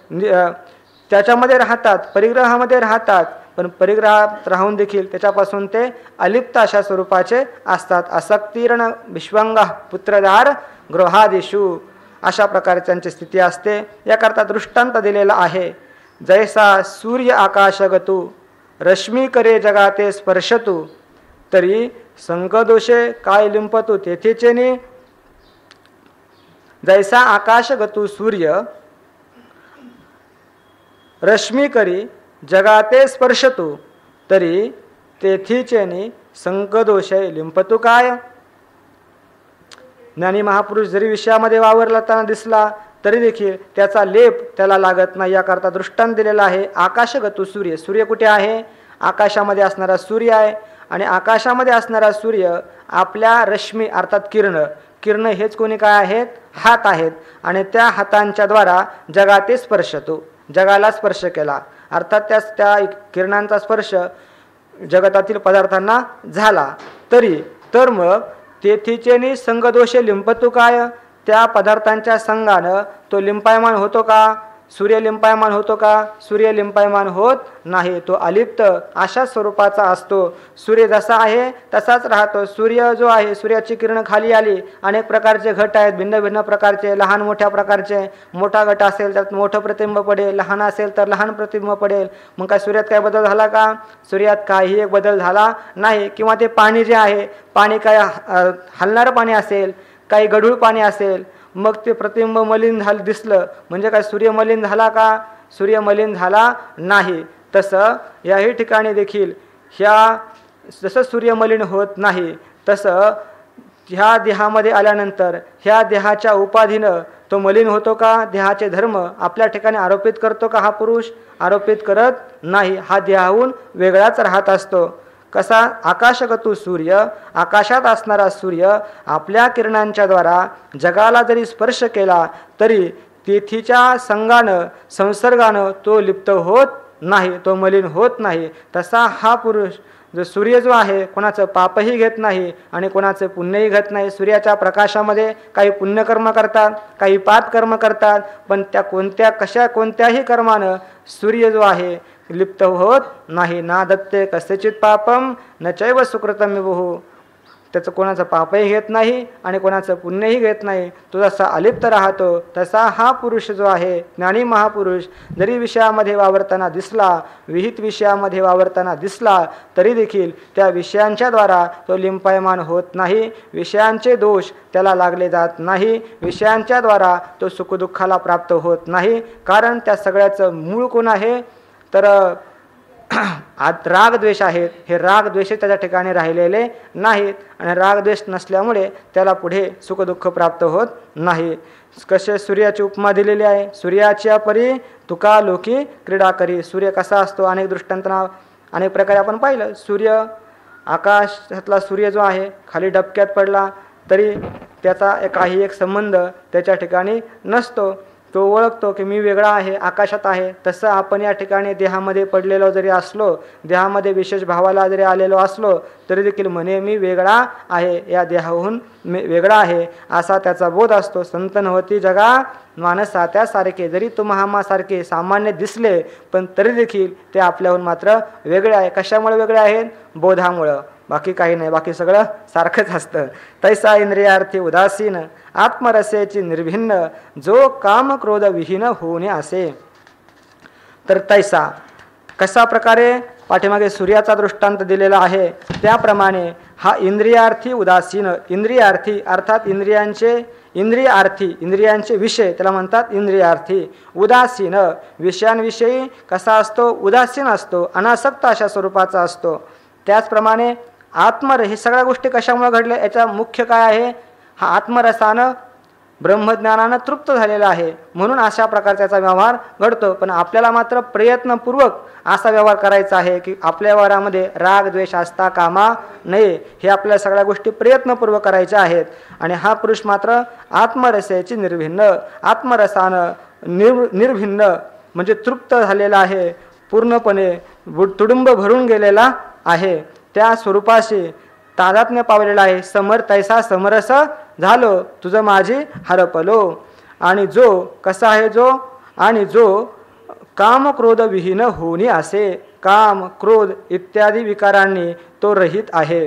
त्याच्यामध्ये राहतात, परिग्रहामध्ये राहतात, पण परिग्रहात राहून देखील त्याच्यापासून ते अलिप्त अशा स्वरूपाचे असतात. असक्तीर्ण विश्वंगा पुत्रदार गृहादिषु अशा प्रकारे त्यांची स्थिती असते. याकरता दृष्टांत दिलेला आहे. जैसा सूर्य आकाशगतू रश्मी करे जगाते स्पर्शतू, तरी संकदोषे काय लिंपतू तेथेचेनी. जैसा आकाशगतू सूर्य रश्मी करी जगाते स्पर्शतू, तरी तेथीचेनी संकदोषे लिंपतू काय. ज्ञानी महापुरुष जरी विषयामध्ये वावरताना दिसला तरी देखील त्याचा लेप त्याला लागत नाही. याकरता दृष्टांत दिलेला आहे. आकाशगतू सूर्य, सूर्य कुठे आहे, आकाशामध्ये असणारा सूर्य आहे. आणि आकाशामध्ये असणारा सूर्य आपल्या रश्मी अर्थात किरण हेच कोणी काय आहेत, हात आहेत. आणि त्या हातांच्या द्वारा जगाते स्पर्शतो, जगाला स्पर्श केला. अर्थात त्या किरणांचा स्पर्श जगतातील पदार्थांना झाला. तर मग तेथीचेनी संगदोषे लिंपतू काय, त्या पदार्थांच्या संगानं तो लिंपायमान होतो का, सूर्य लिंपायमान होतो का, सूर्य लिंपायमान होत नाही. तो अलिप्त अशा स्वरूपाचा असतो. सूर्य जसा आहे तसाच राहतो. सूर्य जो आहे, सूर्याची किरण खाली आली, अनेक प्रकारचे घट आहेत, भिन्न भिन्न प्रकारचे, लहान मोठ्या प्रकारचे. मोठा घट असेल तर मोठं प्रतिबिंब पडेल, लहान असेल तर लहान प्रतिबिंब पडेल. मग काय सूर्यात काय बदल झाला का, सूर्यात काही एक बदल झाला नाही. किंवा ते पाणी जे आहे, पाणी काय हलणारं पाणी असेल, काही गढूळ पाणी असेल, मग ते प्रतिबिंब मलिन झालं दिसलं म्हणजे काय सूर्य मलिन झाला का, सूर्य मलिन झाला नाही. तसं याही ठिकाणी देखील जसं सूर्य मलिन होत नाही तसं ह्या देहामध्ये आल्यानंतर ह्या देहाच्या उपाधीनं तो मलिन होतो का, देहाचे धर्म आपल्या ठिकाणी आरोपित करतो का हा पुरुष, आरोपित करत नाही. हा देहाहून वेगळाच राहत असतो. कसा, आकाशगतू सूर्य, आकाशात असणारा सूर्य आपल्या किरणांच्या द्वारा जगाला जरी स्पर्श केला तरी तेथीच्या संगानं संसर्गानं तो लिप्त होत नाही, तो मलिन होत नाही. तसा हा पुरुष जो सूर्य जो आहे कोणाचं पापही घेत नाही आणि कोणाचं पुण्यही घेत नाही. सूर्याच्या प्रकाशामध्ये काही पुण्यकर्म करतात, काही पापकर्म करतात, पण त्या कोणत्याही कर्मानं सूर्य जो आहे लिप्त होत नाही. ना दत्ते कस्यचित पापम न चैव सुकृतम विभुः. त्याचं कोणाचं पापही घेत नाही आणि कोणाचं पुण्यही घेत नाही. तो जसा अलिप्त राहतो तसा हा पुरुष जो आहे ज्ञानी महापुरुष जरी विषयामध्ये वावरताना दिसला, विहित विषयामध्ये वावरताना दिसला, तरी देखील त्या विषयांच्याद्वारा तो लिंपायमान होत नाही. विषयांचे दोष त्याला लागले जात नाही. विषयांच्याद्वारा तो सुखदुःखाला प्राप्त होत नाही. कारण त्या सगळ्याचं मूळ कोण आहे तर राग द्वेष आहेत. हे राग द्वेष त्याच्या ठिकाणी राहिलेले नाहीत आणि राग द्वेष नसल्यामुळे त्याला पुढे सुखदुःख प्राप्त होत नाही. कसे सूर्याची उपमा दिलेली आहे. सूर्याच्या परी तुका लोकी क्रीडा करी. सूर्य कसा असतो अनेक दृष्टांतना अनेक प्रकारे आपण पाहिलं. सूर्य आकाशातला सूर्य जो आहे खाली डबक्यात पडला तरी त्याचा काही एक संबंध त्याच्या ठिकाणी नसतो. तो ओळखतो की मी वेगळा आहे, आकाशात आहे. तसं आपण या ठिकाणी देहामध्ये पडलेलो जरी असलो, देहामध्ये विशेष भावाला जरी आलेलो असलो तरी देखील म्हणे मी वेगळा आहे, या देहाहून वेगळा आहे असा त्याचा बोध असतो. संत नव्हती जगा मानसा त्यासारखे. जरी तो महामासारखे सामान्य दिसले पण तरी देखील ते आपल्याहून मात्र वेगळे आहे. कशामुळे वेगळे आहेत? बोधामुळं, बाकी काही नाही. बाकी सगळं सारखंच असतं. तैसा इंद्रियार्थी उदासीन आत्मरसेची निर्भिन्न जो काम क्रोध विहीन होणे असे. तर तैसा कशा प्रकारे पाठीमागे सूर्याचा दृष्टांत दिलेला आहे त्याप्रमाणे हा इंद्रियार्थी उदासीन. इंद्रियार्थी अर्थात इंद्रियांचे विषय त्याला म्हणतात इंद्रियार्थी. उदासीन विषयांविषयी कसा असतो? उदासीन असतो, अनासक्त अशा स्वरूपाचा असतो. त्याचप्रमाणे आत्मरस हे सगळ्या गोष्टी कशामुळे घडल्या याचा मुख्य काय आहे? हा आत्मरसानं ब्रह्मज्ञानानं तृप्त झालेला आहे म्हणून अशा प्रकारचा त्याचा व्यवहार घडतो. पण आपल्याला मात्र प्रयत्नपूर्वक असा व्यवहार करायचा आहे की आपल्या व्यवहारामध्ये राग द्वेष असता कामा नये. हे आपल्या सगळ्या गोष्टी प्रयत्नपूर्वक करायच्या आहेत. आणि हा पुरुष मात्र आत्मरसेची निर्भिन्न, आत्मरसानं निर्भिन्न म्हणजे तृप्त झालेला आहे, पूर्णपणे तुडुंब भरून गेलेला आहे, त्या स्वरूपाशी तादात्म्य पावलेला आहे. तैसा समरस झालो तुझं माझी हरपलो. आणि जो कसा आहे? जो काम क्रोध विहीन होणी असे. काम क्रोध इत्यादी विकारांनी तो रहित आहे.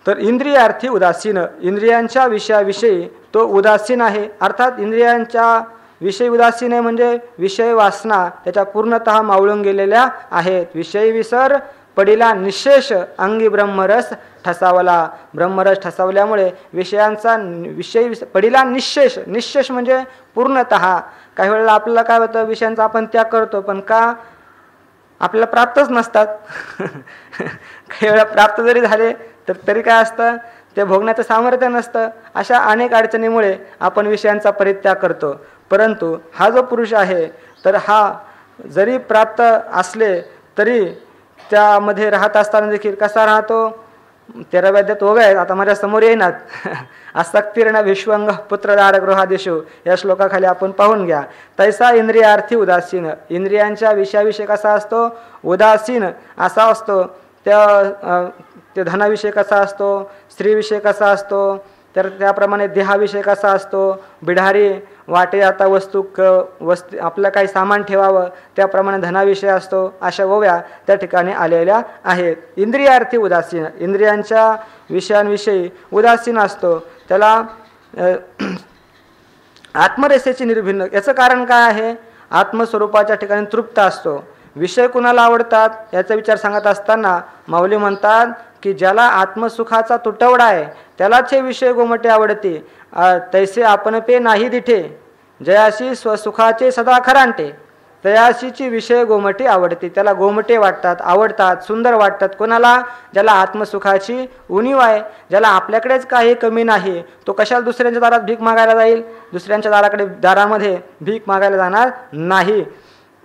तर इंद्रियार्थी उदासीन, इंद्रियांच्या विषयाविषयी तो उदासीन आहे. अर्थात इंद्रियांच्या विषय उदासीन आहे म्हणजे विषय वासना त्याच्या पूर्णतः मावळून गेलेल्या आहेत. विषय विसर पडिला निशेष अंगी ब्रह्मरस ठसावला. ब्रह्मरस ठसावल्यामुळे विषयांचा विषय पडिला निशेष. निशेष म्हणजे पूर्णतः. काही वेळेला आपल्याला काय होतं, विषयांचा आपण त्याग करतो पण का आपल्याला प्राप्तच नसतात. काही वेळा प्राप्त जरी झाले तर तरी काय असतं, ते भोगण्याचं सामर्थ्य नसतं. अशा अनेक अडचणीमुळे आपण विषयांचा परित्याग करतो. परंतु हा जो पुरुष आहे तर हा जरी प्राप्त असले तरी त्यामध्ये राहत असताना देखील कसा राहतो? 13व्या अध्यायात ओव्या आहेत, आता माझ्या समोर येईनात. आसक्तीर्ण विश्वंग पुत्रदार गृहादिशु या श्लोकाखाली आपण पाहून घ्या. तैसा इंद्रियार्थी उदासीन, इंद्रियांच्या विषयाविषयी कसा असतो? उदासीन असा असतो. त्या धनाविषयी कसा असतो? स्त्रीविषयी कसा असतो? तर त्याप्रमाणे देहाविषयी कसा असतो? बिढारी वाटे आता वस्तू आपलं काही सामान ठेवावं त्याप्रमाणे धनाविषय असतो. अशा ओव्या त्या ठिकाणी आलेल्या आहेत. इंद्रियार्थी उदासीन, इंद्रियांच्या विषयांविषयी उदासीन असतो. त्याला आत्मरसेची निर्भिन्न. याचं कारण काय आहे? आत्मस्वरूपाच्या ठिकाणी तृप्त असतो. विषय कुणाला आवडतात याचा विचार सांगत असताना माऊली म्हणतात की ज्याला आत्मसुखाचा तुटवडा आहे त्यालाच हे विषय गोमटे आवडते. तैसे आपण पे नाही दिठे जयाशी स्वसुखाचे सदा खरांटे. तयाशीची विषय गोमटे आवडते. त्याला गोमटे वाटतात, आवडतात, सुंदर वाटतात. कोणाला? ज्याला आत्मसुखाची उणीव आहे, ज्याला आपल्याकडेच काही कमी नाही, तो कशाला दुसऱ्यांच्या दारात भीक मागायला जाईल? दुसऱ्यांच्या दारामध्ये भीक मागायला जाणार नाही.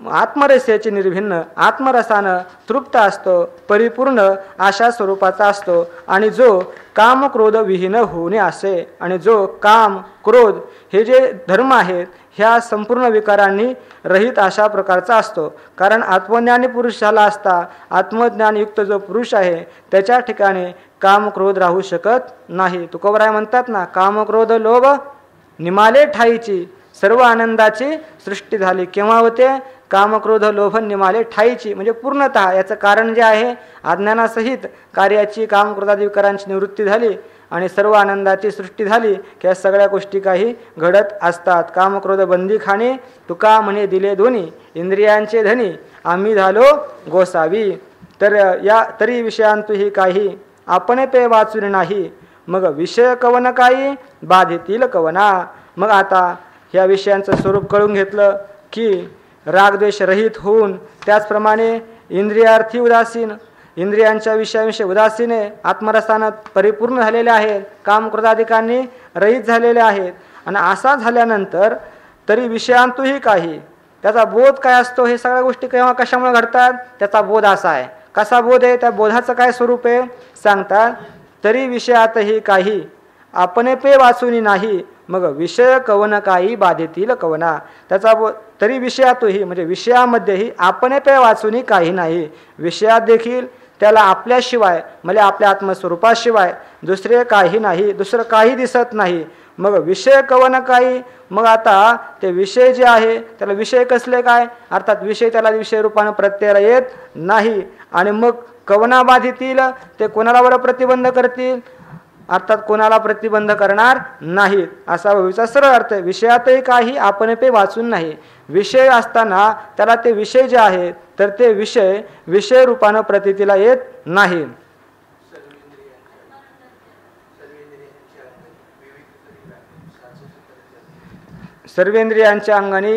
आत्मरसेची निर्भिन्न, आत्मरसानं तृप्त असतो, परिपूर्ण अशा स्वरूपाचा असतो. आणि जो काम क्रोध विहीन होणे असे. आणि जो काम क्रोध हे जे धर्म आहेत ह्या संपूर्ण विकारांनी रहित अशा प्रकारचा असतो. कारण आत्मज्ञानी पुरुष झाला असता, आत्मज्ञानयुक्त जो पुरुष आहे त्याच्या ठिकाणी काम क्रोध राहू शकत नाही. तुकोबराय म्हणतात ना, काम क्रोध लोभ निमाले ठाईची सर्व आनंदाची सृष्टी झाली. केव्हा होते? कामक्रोध लोभ निमाले ठाईची, म्हणजे पूर्णतः याचं कारण जे आहे अज्ञानासहित कार्याची कामक्रोधादी विकारांची निवृत्ती झाली आणि सर्व आनंदाची सृष्टी झाली की या सगळ्या गोष्टी काही घडत असतात. कामक्रोध बंदी खाणे तुका म्हणे दिले दोन्ही, इंद्रियांचे धनी आम्ही झालो गोसावी. तर या तरी विषयांतही काही आपण पे वाचून नाही, मग विषय कवन काही बाधितील कवना. मग आता ह्या विषयांचं स्वरूप कळून घेतलं की रागद्वेष रहित होऊन त्याचप्रमाणे इंद्रियार्थी उदासीन, इंद्रियांच्या विषयाविषयी उदासीन आहे, आत्मरसानं परिपूर्ण झालेले आहेत, कामक्रोधाधिकांनी रहित झालेले आहेत. आणि असा झाल्यानंतर तरी विषयांतही काही त्याचा बोध काय असतो, हे सगळ्या गोष्टी केव्हा कशामुळे घडतात, त्याचा बोध असा आहे. कसा बोध आहे, त्या बोधाचं काय स्वरूप आहे सांगतात. तरी विषयातही काही आपण पे वाचूनी नाही, मग विषय कवन काही बाधितील कवना. त्याचा तरी विषयातही म्हणजे विषयामध्येही आपण पे वाचूनी काही नाही, विषयात देखील त्याला आपल्याशिवाय म्हणजे आपल्या आत्मस्वरूपाशिवाय दुसरे काही नाही, दुसरं काही दिसत नाही. मग विषय कवन काही, मग आता ते विषय जे आहे त्याला विषय कसले काय, अर्थात विषय त्याला विषय रूपानं प्रत्ययाला येत नाही. आणि मग कवना बाधितील, ते कोणाला बरं प्रतिबंध करतील, अर्थात कोणाला प्रतिबंध करणार नाहीत, असा भविष्याचा सरळ अर्थ आहे. विषयातही काही आपण पे वाचून नाही, विषय असताना त्याला ते विषय जे आहेत तर ते विषय रूपानं प्रतीतीला येत नाही. सर्वेंद्रियांच्या अंगाने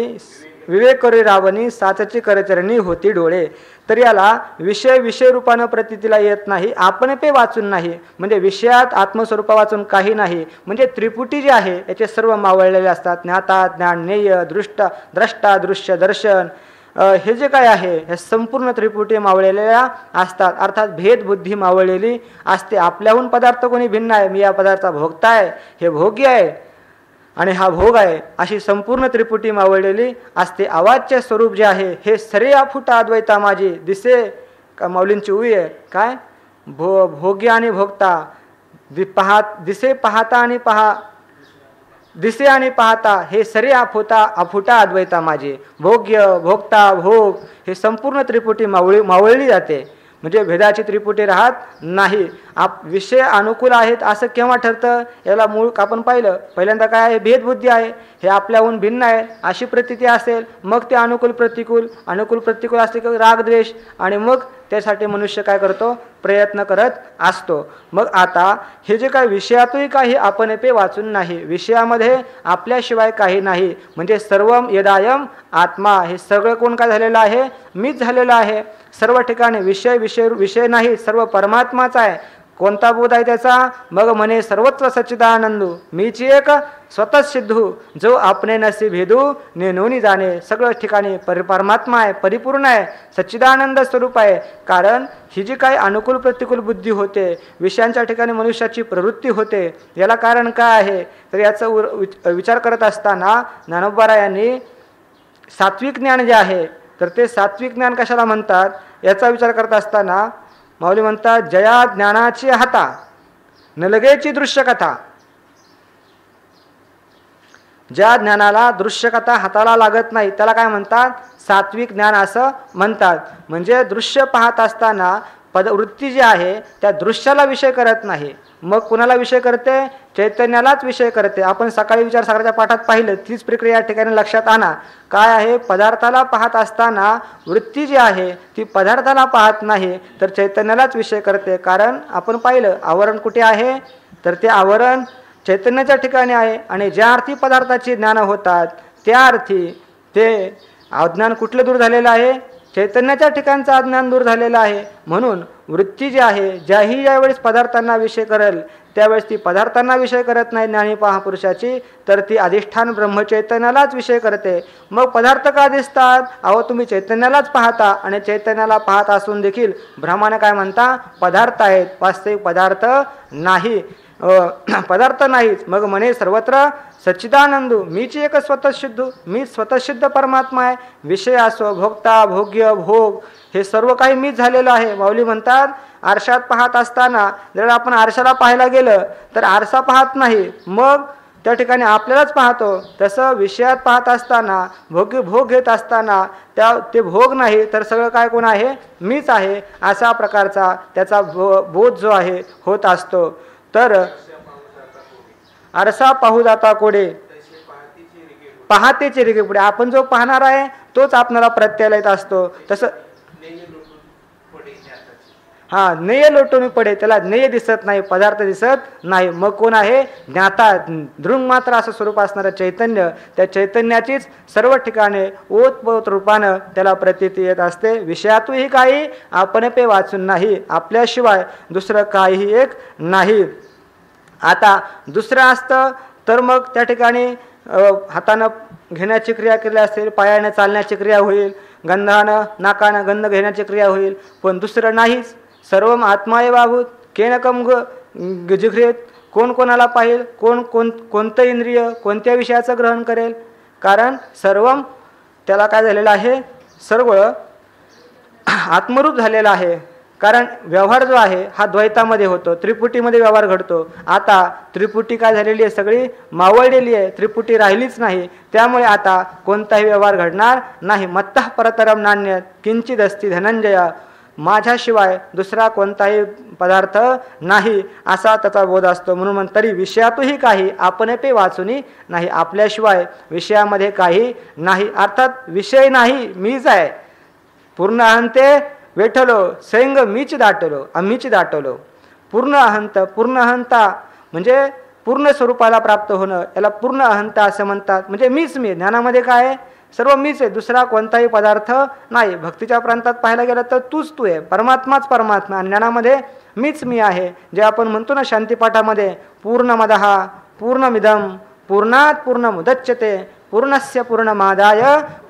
विवेक करी रावणी, साचची करचरणी होती डोळे. तर याला विषय रूपानं प्रतीतीला येत नाही, आपण पे वाचून नाही, म्हणजे विषयात आत्मस्वरूपा वाचून काही नाही. म्हणजे त्रिपुटी जी आहे याचे सर्व मावळलेले असतात, ज्ञाता ज्ञान ज्ञेय द्रष्टा दृश्य दर्शन, हे जे काय आहे हे संपूर्ण त्रिपुटी मावळलेल्या असतात. अर्थात भेदबुद्धी मावळलेली असते. आपल्याहून पदार्थ कोणी भिन्न आहे, मी या पदार्थाचा भोगता आहे, हे भोग्य आहे आणि हा भोग आहे, अशी संपूर्ण त्रिपुटी मावळलेली असते. आवाजचे स्वरूप जे आहे हे सरे अफुटा अद्वैता माझी दिसे, का माऊलींची उई आहे काय, भोग्य आणि भोगता दिसे पाहता आणि दिसे आणि पाहता हे सरे अफुटा अद्वैता माझे. भोग्य भोगता भोग हे संपूर्ण त्रिपुटी मावळली जाते, म्हणजे भेदाची त्रिपुटी राहत नाही. विषय अनुकूल आहेत असं केव्हा ठरतं, याला मूळ आपण पाहिलं पहिल्यांदा काय आहे, भेदबुद्धी आहे, हे आपल्याहून भिन्न आहे अशी प्रतीती असेल, मग ते अनुकूल प्रतिकूल असते की रागद्वेष, आणि मग त्यासाठी मनुष्य काय करतो, प्रयत्न करत असतो. मग आता हे जे काय विषयातही काही आपण पे वाचून नाही, विषयामध्ये आपल्याशिवाय काही नाही, म्हणजे सर्वम यदायम आत्मा, हे सगळं कोण काय झालेलं आहे, मीच झालेलं आहे. सर्व ठिकाणी विषय नाही, सर्व परमात्माच आहे. कोणता बोध आहे त्याचा, मग म्हणे सर्वत्र सच्चिदानंदू मीची एक स्वतः सिद्धू, जो आपणे नसे भेदू नेनोनी जाणे. सगळं ठिकाणी परमात्मा आहे, परिपूर्ण आहे, सच्चिदानंद स्वरूप आहे. कारण ही जी काही अनुकूल प्रतिकूल बुद्धी होते, विषयांच्या ठिकाणी मनुष्याची प्रवृत्ती होते, याला कारण काय आहे, तर याचा विचार करत असताना ज्ञानोबा यांनी सात्विक ज्ञान जे आहे तर ते सात्विक ज्ञान कशाला म्हणतात याचा विचार करत असताना माऊली म्हणतात, जया ज्ञानाची हाता न लगेची दृश्य कथा. ज्या ज्ञानाला दृश्य कथा हाताला लागत नाही त्याला काय म्हणतात, सात्विक ज्ञान असं म्हणतात. म्हणजे दृश्य पाहत असताना वृत्ती जी आहे त्या दृश्याला विषय करत नाही, मग कुणाला विषय करते, चैतन्यालाच विषय करते. आपण सकाळी विचार सागराच्या पाठात पाहिलं, तीच प्रक्रिया या ठिकाणी लक्षात आणा. काय आहे, पदार्थाला पाहत असताना वृत्ती जी आहे ती पदार्थाला पाहत नाही तर चैतन्यालाच विषय करते. कारण आपण पाहिलं आवरण कुठे आहे, तर ते आवरण चैतन्याच्या ठिकाणी आहे, आणि ज्या अर्थी पदार्थाची ज्ञान होतात त्या अर्थी ते अज्ञान कुठलं दूर झालेलं आहे, चैतन्याच्या ठिकाणचं अज्ञान दूर झालेलं आहे. म्हणून वृत्ती जी आहे ज्यावेळेस पदार्थांना विषय करेल त्यावेळेस ती पदार्थांना विषय करत नाही ज्ञानी महापुरुषाची, तर ती अधिष्ठान ब्रह्मचैतन्यालाच विषय करते. मग पदार्थ का दिसतात, अहो तुम्ही चैतन्यालाच पाहता, आणि चैतन्याला पाहत असून देखील ब्रह्माने काय म्हणता, पदार्थ आहेत, वास्तविक पदार्थ नाही, पदार्थ नाहीच. मग म्हणे सर्वत्र सच्चिदानंदू मीची एक स्वतःसिद्ध, मी स्वतःसिद्ध परमात्मा आहे. विषय असो, भोगता भोग्य भोग हे सर्व काही मीच झालेलं आहे. माऊली म्हणतात, आरशात पाहत असताना जर आपण आरशाला पाहायला गेलं तर आरसा पाहत नाही, मग त्या ठिकाणी आपल्यालाच पाहतो. तसं विषयात पाहत असताना भोग घेत असताना ते भोग नाही तर सगळं काय कोण आहे, मीच आहे असा प्रकारचा त्याचा बोध जो आहे होत असतो. तर आरसा पाहू जाता कोडे पाहतेचे रिगे पुढे. आपण जो पाहणार आहे तोच आपल्याला प्रत्ययाला येत असतो. तसं हा नेय लोटून पडे, त्याला नेय दिसत नाही, पदार्थ दिसत नाही. मग कोण आहे, ज्ञाता दृंग मात्र असं स्वरूप असणारं चैतन्य. त्या चैतन्याचीच सर्व ठिकाणी ओतपोत रूपानं त्याला प्रतीती येत असते. विषयातूनही काही आपण पे वाचून नाही, आपल्याशिवाय दुसरं काहीही एक नाही. आता दुसरं असतं तर मग त्या ठिकाणी हातानं घेण्याची क्रिया केली असेल, पायाने चालण्याची क्रिया होईल, गंधानं नाकानं गंध घेण्याची क्रिया होईल, पण दुसरं नाहीच. सर्व आत्माय बाबूत केन कम जिघ्रेत. कोण कोणाला पाहिल, कोणतं इंद्रिय कोणत्या विषयाचं ग्रहण करेल. कारण सर्व त्याला काय झालेलं आहे, सर्व आत्मरूप झालेला आहे. कारण व्यवहार जो आहे हा द्वैतामध्ये होतो, त्रिपुटीमध्ये व्यवहार घडतो. आता त्रिपुटी काय झालेली आहे, सगळी मावळलेली आहे, त्रिपुटी राहिलीच नाही. त्यामुळे आता कोणताही व्यवहार घडणार नाही. मत्तः परतरम नान्य किंचित अस्ति धनंजय. माझ्याशिवाय दुसरा कोणताही पदार्थ नाही असा त्याचा बोध असतो. म्हणून तरी विषयातही काही आपण पे वाचूनी नाही, आपल्याशिवाय विषयामध्ये काही नाही. अर्थात विषय नाही, मीच आहे. पूर्ण अहंते वेठलो सैंग मीच दाटलो, आम्हीच दाटलो. पूर्ण अहंत, पूर्ण अहंता म्हणजे पूर्ण स्वरूपाला प्राप्त होणं, याला पूर्ण अहंता असं म्हणतात. म्हणजे मीच मी, ज्ञानामध्ये काय आहे, सर्व मीच आहे, दुसरा कोणताही पदार्थ नाही. भक्तीच्या प्रांतात पाहायला गेलं तर तूच तू आहे, परमात्माच परमात्मा. आणि ज्ञानामध्ये मीच मी आहे. जे आपण म्हणतो ना शांतीपाठामध्ये, पूर्णमदः पूर्णमिदं पूर्णात पूर्णमुदच्यते पूर्णस्य पूर्णमादाय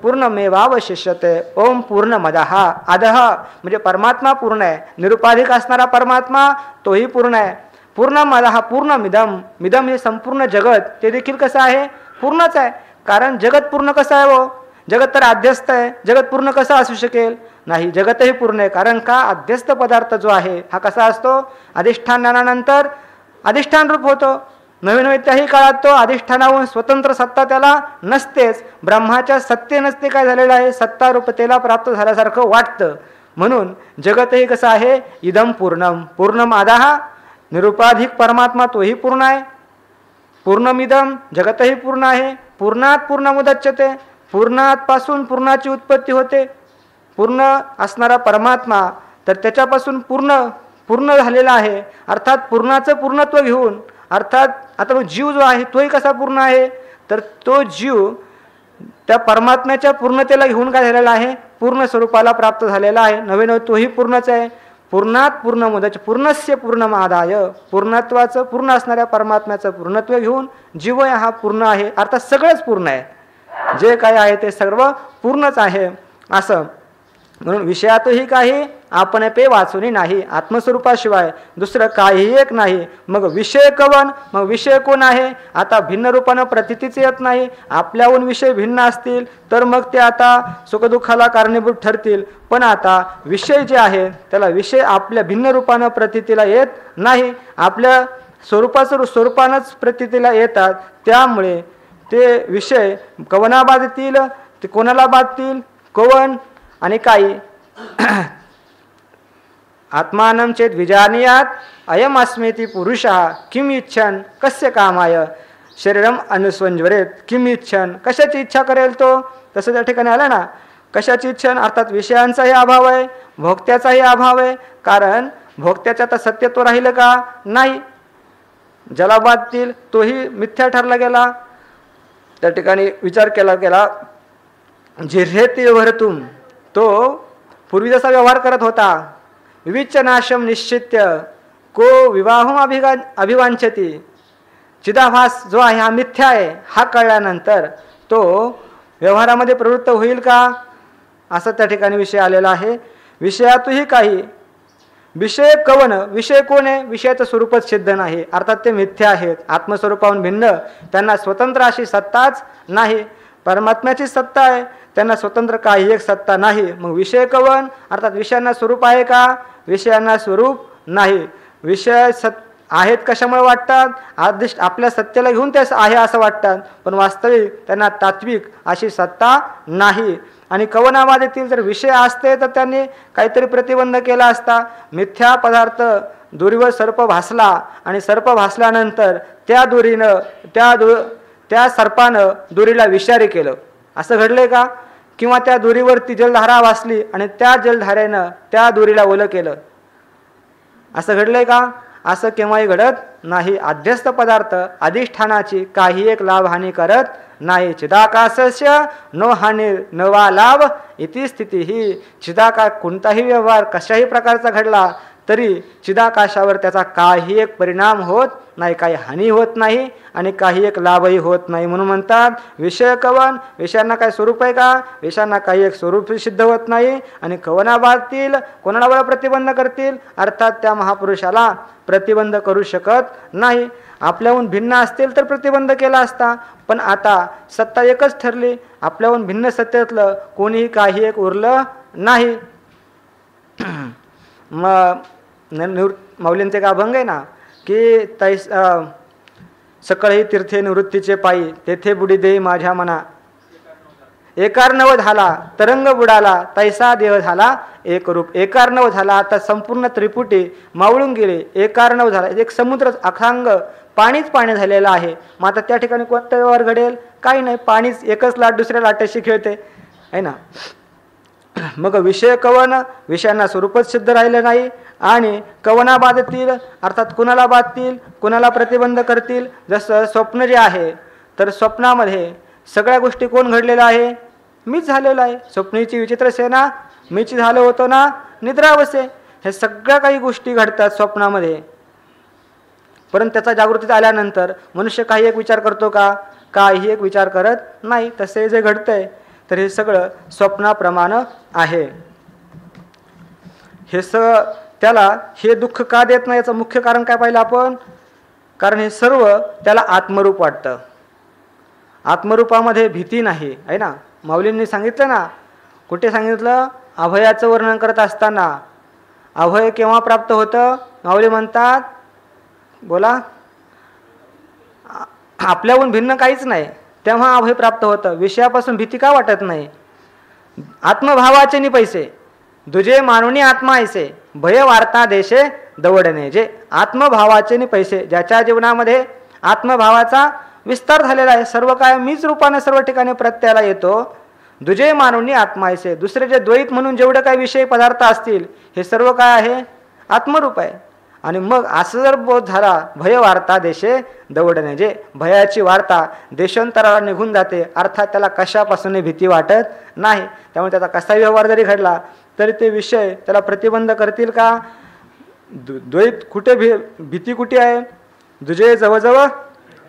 पूर्णमेवावशिष्यते. ओम पूर्णमदः. अदः म्हणजे परमात्मा पूर्ण आहे, निरुपाधिक असणारा परमात्मा तोही पूर्ण आहे. पूर्णमदः पूर्णमिदं, मिदं हे संपूर्ण जगत, ते देखील कसं आहे, पूर्णच आहे. कारण जगत पूर्ण कसं आहे, वो जगत तर अध्यस्त आहे, जगत पूर्ण कसं असू शकेल, नाही, जगतही पूर्ण आहे. कारण का, अध्यस्त पदार्थ जो आहे हा कसा असतो, अधिष्ठान ज्ञानानंतर अधिष्ठान रूप होतो. नवीन नवीन त्याही काळात तो अधिष्ठानावरून स्वतंत्र सत्ता त्याला नसतेच. ब्रह्माच्या सत्ते नसते काय झालेलं आहे, सत्ता रूपतेला प्राप्त झाल्यासारखं वाटतं. म्हणून जगतही कसं आहे, इदम पूर्णम पूर्णम आदाह, निरुपाधिक परमात्मा तोही पूर्ण आहे. पूर्णमिदम जगतही पूर्ण आहे. पूर्णात पूर्णमुदच्यते, पूर्णात पासून पूर्णाची उत्पत्ती होते. पूर्ण असणारा परमात्मा तर त्याच्यापासून पूर्ण झालेला आहे. अर्थात पूर्णाचं पूर्णत्व घेऊन, अर्थात आता मग जीव जो आहे तोही कसा पूर्ण आहे, तर तो जीव त्या परमात्म्याच्या पूर्णतेला घेऊन काय झालेला आहे, पूर्ण स्वरूपाला प्राप्त झालेला आहे. नवीन तोही पूर्णच आहे. पूर्णात पूर्ण मुदच पूर्णस्य पूर्णमादाय, पूर्णत्वाचं पूर्ण असणाऱ्या परमात्म्याचं पूर्णत्व घेऊन जीव हा पूर्ण आहे. अर्थात सगळंच पूर्ण आहे, जे काय आहे ते सर्व पूर्णच आहे असं. म्हणून विषयातही काही आपण पे वाचूनी नाही, आत्मस्वरूपाशिवाय दुसरं काहीही एक नाही. मग विषय कवन, मग विषय कोण आहे. आता भिन्न रूपानं प्रतीतीच येत नाही. आपल्याहून विषय भिन्न असतील तर मग ते आता सुखदुःखाला कारणीभूत ठरतील. पण आता विषय जे आहे त्याला विषय आपल्या भिन्न रूपानं प्रतीतीला येत नाही, आपल्या स्वरूपानंच प्रतीतीला येतात. त्यामुळे ते विषय कवना बाधतील, ते कोणाला बाधतील, कवन आणि काही आत्मानं चेत विजानीयात अयम अस्मेती पुरुषः किम इच्छन कस्य कामाय शरीरम अनुस्वंज्वरेत. किम इच्छन, कशाची इच्छा करेल तो, तसं त्या ठिकाणी आलं ना, कशाची इच्छन अर्थात विषयांचाही अभाव आहे, भोगत्याचाही अभाव आहे. कारण भोगत्याचं आता सत्यत्व राहिलं का, नाही. ज्याला बाधतील तोही मिथ्या ठरला गेला. त्या ठिकाणी विचार केला गेला, जिऱ्हेती भरतुम, तो पूर्वी जसा व्यवहार करत होता, विविच्च नाशम निश्चित्य को विवाहम अभिवांछती. चिदाभास जो आहे हा मिथ्या आहे, हा कळल्यानंतर तो व्यवहारामध्ये प्रवृत्त होईल का, असं त्या ठिकाणी विषय आलेला आहे. विषयातही काही विषय कवन, विषय कोण आहे, विषयाचं स्वरूपच सिद्ध नाही, अर्थात ते मिथ्या आहेत. आत्मस्वरूपाहून भिन्न त्यांना स्वतंत्र अशी सत्ताच नाही. परमात्म्याची सत्ता आहे, त्यांना स्वतंत्र काही एक सत्ता नाही. मग विषय कवन अर्थात विषयांना स्वरूप आहे का, विषयांना स्वरूप नाही. विषय आहेत कशामुळे वाटतात? आदिष्ट आपल्या सत्तेला घेऊन ते आहे असं वाटतात, पण वास्तविक त्यांना तात्विक अशी सत्ता नाही. आणि कवनाबादेतील जर विषय असते तर त्यांनी काहीतरी प्रतिबंध केला असता. मिथ्या पदार्थ दोरीवर सर्प भासला आणि सर्प भासल्यानंतर त्या दोरीनं त्या सर्पानं दोरीला विषारी केलं, असं घडलंय का? किंवा त्या दोरीवरती जलधारा वाचली आणि त्या जलधारेनं त्या दोरीला ओलं केलं, असं घडलंय का? असं केव्हाही घडत नाही. अध्यस्त पदार्थ अधिष्ठानाची काही एक लाभहानी करत नाही. चिदाकाशस्य नो हानी नवा लाभ इति स्थिती ही. चिदाकाश कोणताही व्यवहार कशाही प्रकारचा घडला तरी चिदाकाशावर त्याचा काही एक परिणाम होत नाही, काही हानी होत नाही आणि काही एक लाभही होत नाही. म्हणून म्हणतात विषय कवन, विषयांना काय स्वरूप आहे का? विषयांना काही एक स्वरूप सिद्ध होत नाही. आणि कवनाबादतील कोणाला बरं प्रतिबंध करतील? अर्थात त्या महापुरुषाला प्रतिबंध करू शकत नाही. आपल्याहून भिन्न असतील तर प्रतिबंध केला असता, पण आता सत्ता एकच ठरली. आपल्याहून भिन्न सत्तेतलं कोणीही काही एक उरलं नाही. मग माऊलींचे का अभंग आहे ना की सकळही तीर्थे निवृत्तीचे पायी तेथे बुडी देई माझ्या मना. एकारनव झाला तरंग बुडाला तैसा देह झाला एक रूप. एकारनव झाला, आता संपूर्ण त्रिपुटी मावळून गेले. एकारनव झाला, एक समुद्र अखांग पाणीच पाणी झालेलं आहे. मग आता त्या ठिकाणी कोणता व्यवहार घडेल? काही नाही, पाणीच एकच लाट दुसऱ्या लाटाशी खेळते आहे ना. मग विषय कवन, विषयांना स्वरूपच सिद्ध राहिलं नाही. आणि कवना बाधतील अर्थात कुणाला बाधतील, कुणाला प्रतिबंध करतील? जसं स्वप्न जे आहे तर स्वप्नामध्ये सगळ्या गोष्टी कोण घडलेल्या आहे? मीच झालेलं आहे. स्वप्नीची विचित्र सेना मीच झालो होतो ना निद्रावसे. हे सगळ्या काही गोष्टी घडतात स्वप्नामध्ये, परंतु त्याचा जागृतीत आल्यानंतर मनुष्य काही एक विचार करतो का? काही एक विचार करत नाही. तसे जे घडतंय तर हे सगळं स्वप्नाप्रमाणे आहे. हे त्याला हे दुःख का देत नाही याचं मुख्य कारण काय पाहिलं आपण? कारण हे सर्व त्याला आत्मरूप वाटतं. आत्मरूपामध्ये भीती नाही आहे ना. माऊलींनी सांगितलं ना, कुठे सांगितलं? अभयाचं वर्णन करत असताना. अभय केव्हा प्राप्त होतं? माऊली म्हणतात बोला, आपल्याहून भिन्न काहीच नाही तेव्हा अभय प्राप्त होतं. विषयापासून भीती का वाटत नाही? आत्मभावाचे नि पैसे दुजे मानुनी आत्मा ऐसे भय वार्ता देशे दवडणे. जे आत्मभावाचे नि पैसे, ज्याच्या जीवनामध्ये आत्मभावाचा विस्तार झालेला आहे, सर्व काय मीच रूपाने सर्व ठिकाणी प्रत्ययाला येतो. दुजे मानुनी आत्मा ऐसे, दुसरे जे द्वैत म्हणून जेवढे काही विषय पदार्थ असतील हे सर्व काय आहे? आत्मरूप आहे. आणि मग असं जर बोध झाला, भय वार्ता देशे दवडणे, जे भयाची वार्ता देशांतराला निघून जाते, अर्थात त्याला कशापासून भीती वाटत नाही. त्यामुळे त्याचा कसाही व्यवहार जरी घडला तरी ते विषय त्याला प्रतिबंध करतील का? द्वैत कुठे भीती कुठे आहे? दुजे जवळजवळ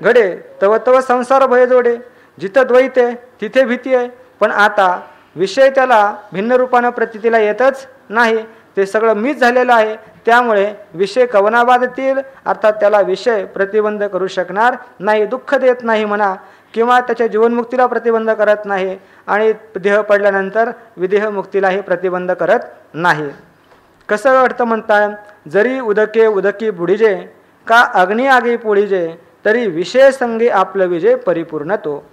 घडे तव तव संसार भय जोडे. जिथं द्वैत आहे तिथे भीती आहे, पण आता विषय त्याला भिन्न रूपानं प्रतीतीला येतच नाही. ते सगळं मीच झालेलं आहे. त्यामुळे विषय कवनाबाधतील अर्थात त्याला विषय प्रतिबंध करू शकणार नाही, दुःख देत नाही म्हणा, किंवा त्याच्या जीवनमुक्तीला प्रतिबंध करत नाही आणि देह पडल्यानंतर विदेह मुक्तीलाही प्रतिबंध करत नाही. कसं अर्थ म्हणताय? जरी उदके उदकी बुडीजे का अग्नी आगी पोळीजे तरी विषय संगे आपलं विजय परिपूर्ण तो.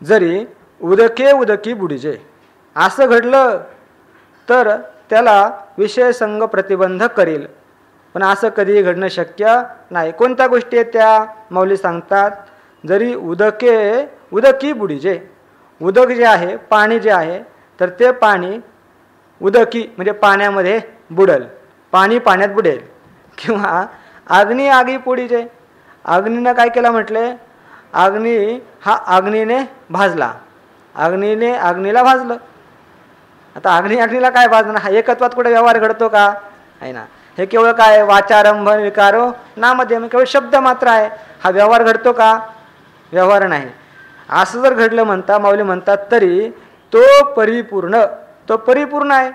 जरी उदके उदकी बुडीजे असं घडलं तर त्याला विषय संग प्रतिबंध करील, पण असं कधीही घडणं शक्य नाही. कोणत्या गोष्टी आहेत त्या? माऊली सांगतात जरी उदके उदकी बुडीजे. उदक जे आहे, पाणी जे आहे, तर ते पाणी उदकी म्हणजे पाण्यामध्ये बुडेल, पाणी पाण्यात बुडेल. किंवा अग्नी आगी पोळीजे, अग्नीनं काय केलं म्हटले? अग्नी हा अग्नीने भाजला, अग्नीने अग्नीला भाजलं. आता अग्नीला काय भाजणं? हा एकत्वात कुठे व्यवहार घडतो का? आहे ना. हे केवळ काय? वाचारंभन विकारो नामध्यम, केवळ शब्द मात्र आहे. हा व्यवहार घडतो का? व्यवहार नाही. असं जर घडलं म्हणता माऊली म्हणतात तरी तो परिपूर्ण आहे.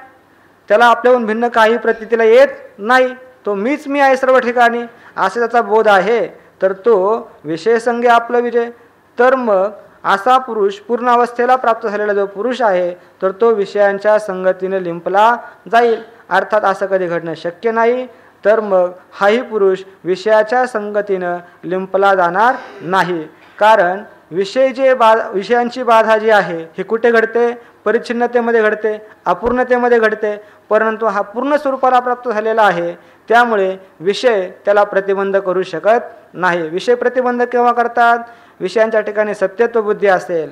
त्याला आपल्याहून भिन्न काही प्रतीतीला येत नाही. तो मीच मी आहे सर्व ठिकाणी असा त्याचा बोध आहे, तर तो विषय संगे आपला विजय. तर मग असा पुरुष पूर्ण अवस्थेला प्राप्त झालेला जो पुरुष आहे तर तो विषयांच्या संगतीने लिंपला जाईल. अर्थात असं कधी घडणं शक्य नाही. तर मग हाही पुरुष विषयाच्या संगतीनं लिंपला जाणार नाही. कारण विषयांची बाधा जी आहे ही कुठे घडते? परिच्छिन्नतेमध्ये घडते, अपूर्णतेमध्ये घडते. परंतु हा पूर्ण स्वरूपाला प्राप्त झालेला आहे, त्यामुळे विषय त्याला प्रतिबंध करू शकत नाही. विषय प्रतिबंध केव्हा करतात? विषयांच्या ठिकाणी सत्यत्व बुद्धी असेल,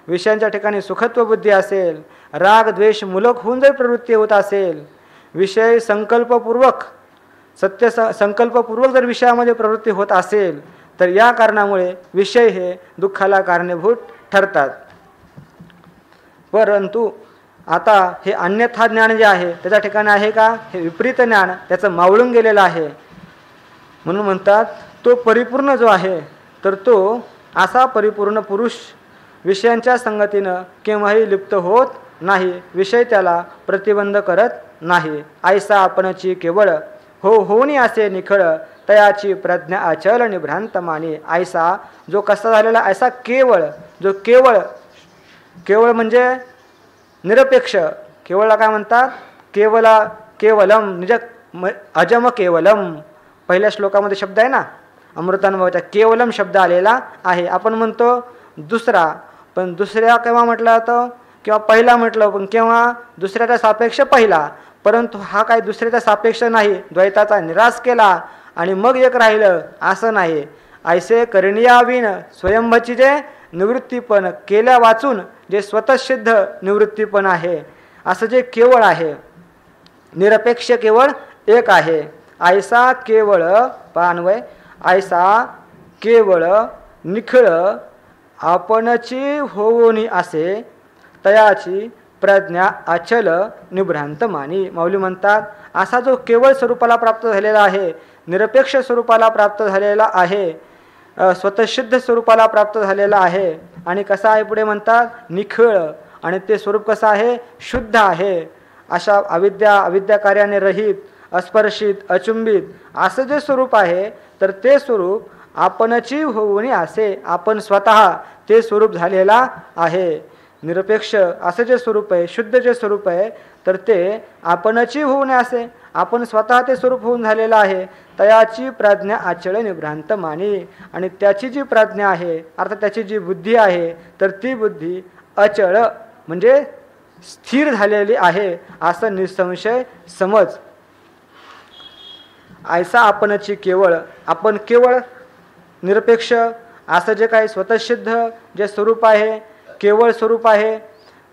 विषयांच्या ठिकाणी सुखत्व बुद्धी असेल, राग द्वेष मूलक होऊन जर प्रवृत्ती होत असेल, विषय संकल्पपूर्वक संकल्पपूर्वक जर विषयामध्ये प्रवृत्ती होत असेल, तर या कारणामुळे विषय हे दुःखाला कारणीभूत ठरतात. परंतु आता हे अन्यथा ज्ञान जे आहे त्याच्या ठिकाणी आहे का? हे विपरीत ज्ञान त्याचं मावळून गेलेलं आहे. म्हणून म्हणतात तो परिपूर्ण जो आहे तर तो असा परिपूर्ण पुरुष विषयांच्या संगतीनं केव्हाही लिप्त होत नाही. विषय त्याला प्रतिबंध करत नाही. ऐसा आपणची केवळ हो होनी असे निखळ तयाची प्रज्ञा अचल निभ्रांत माने. ऐसा जो कसा झालेला, ऐसा केवळ जो केवळ म्हणजे निरपेक्ष. केवळला काय म्हणतात? केवलम निज अजम केवलम. पहिल्या श्लोकामध्ये शब्द आहे ना अमृतानुभवाचा, केवलम शब्द आलेला आहे. आपण म्हणतो दुसरा, पण दुसऱ्या केव्हा म्हटलं जातं? किंवा पहिला म्हटलं, पण केव्हा? दुसऱ्याच्या सापेक्ष पहिला. परंतु हा काय दुसऱ्याच्या सापेक्ष नाही, द्वैताचा निराश केला आणि मग एक राहिलं असं नाही. ऐसे करणीयाविन स्वयंभची जे निवृत्तीपण केल्या वाचून जे स्वतःसिद्ध निवृत्तीपण आहे, असं जे केवळ आहे, निरपेक्ष केवळ एक आहे. ऐसा केवळ पान्वय, ऐसा केवळ निखळ आपणची होवोनी असे तयाची प्रज्ञा अचल निभ्रांत मानी. माऊली म्हणतात असा जो केवळ स्वरूपाला प्राप्त झालेला आहे, निरपेक्ष स्वरूपाला प्राप्त झालेला आहे, स्वतःसिद्ध स्वरूपाला प्राप्त झालेला आहे. आणि कसा आहे पुढे म्हणतात? निखळ. आणि ते स्वरूप कसं आहे? शुद्ध आहे. अशा अविद्या कार्याने रहित, अस्पर्शित, अचुंबित असं जे स्वरूप आहे, तर ते स्वरूप आपणची होऊन असे आपण स्वतः ते स्वरूप झालेला आहे. निरपेक्ष असं जे स्वरूप आहे, शुद्ध जे स्वरूप आहे, तर ते आपणची होऊन असे आपण स्वतः ते स्वरूप होऊन झालेलं आहे. तयाची प्रज्ञा अचळ निभ्रांत मानी. आणि त्याची जी प्रज्ञा आहे अर्थात त्याची जी बुद्धी आहे, तर ती बुद्धी अचळ म्हणजे स्थिर झालेली आहे असं निसंशय समज. ऐसा आपणची केवळ, आपण केवळ निरपेक्ष असं जे काही स्वतःसिद्ध जे स्वरूप आहे, केवळ स्वरूप आहे,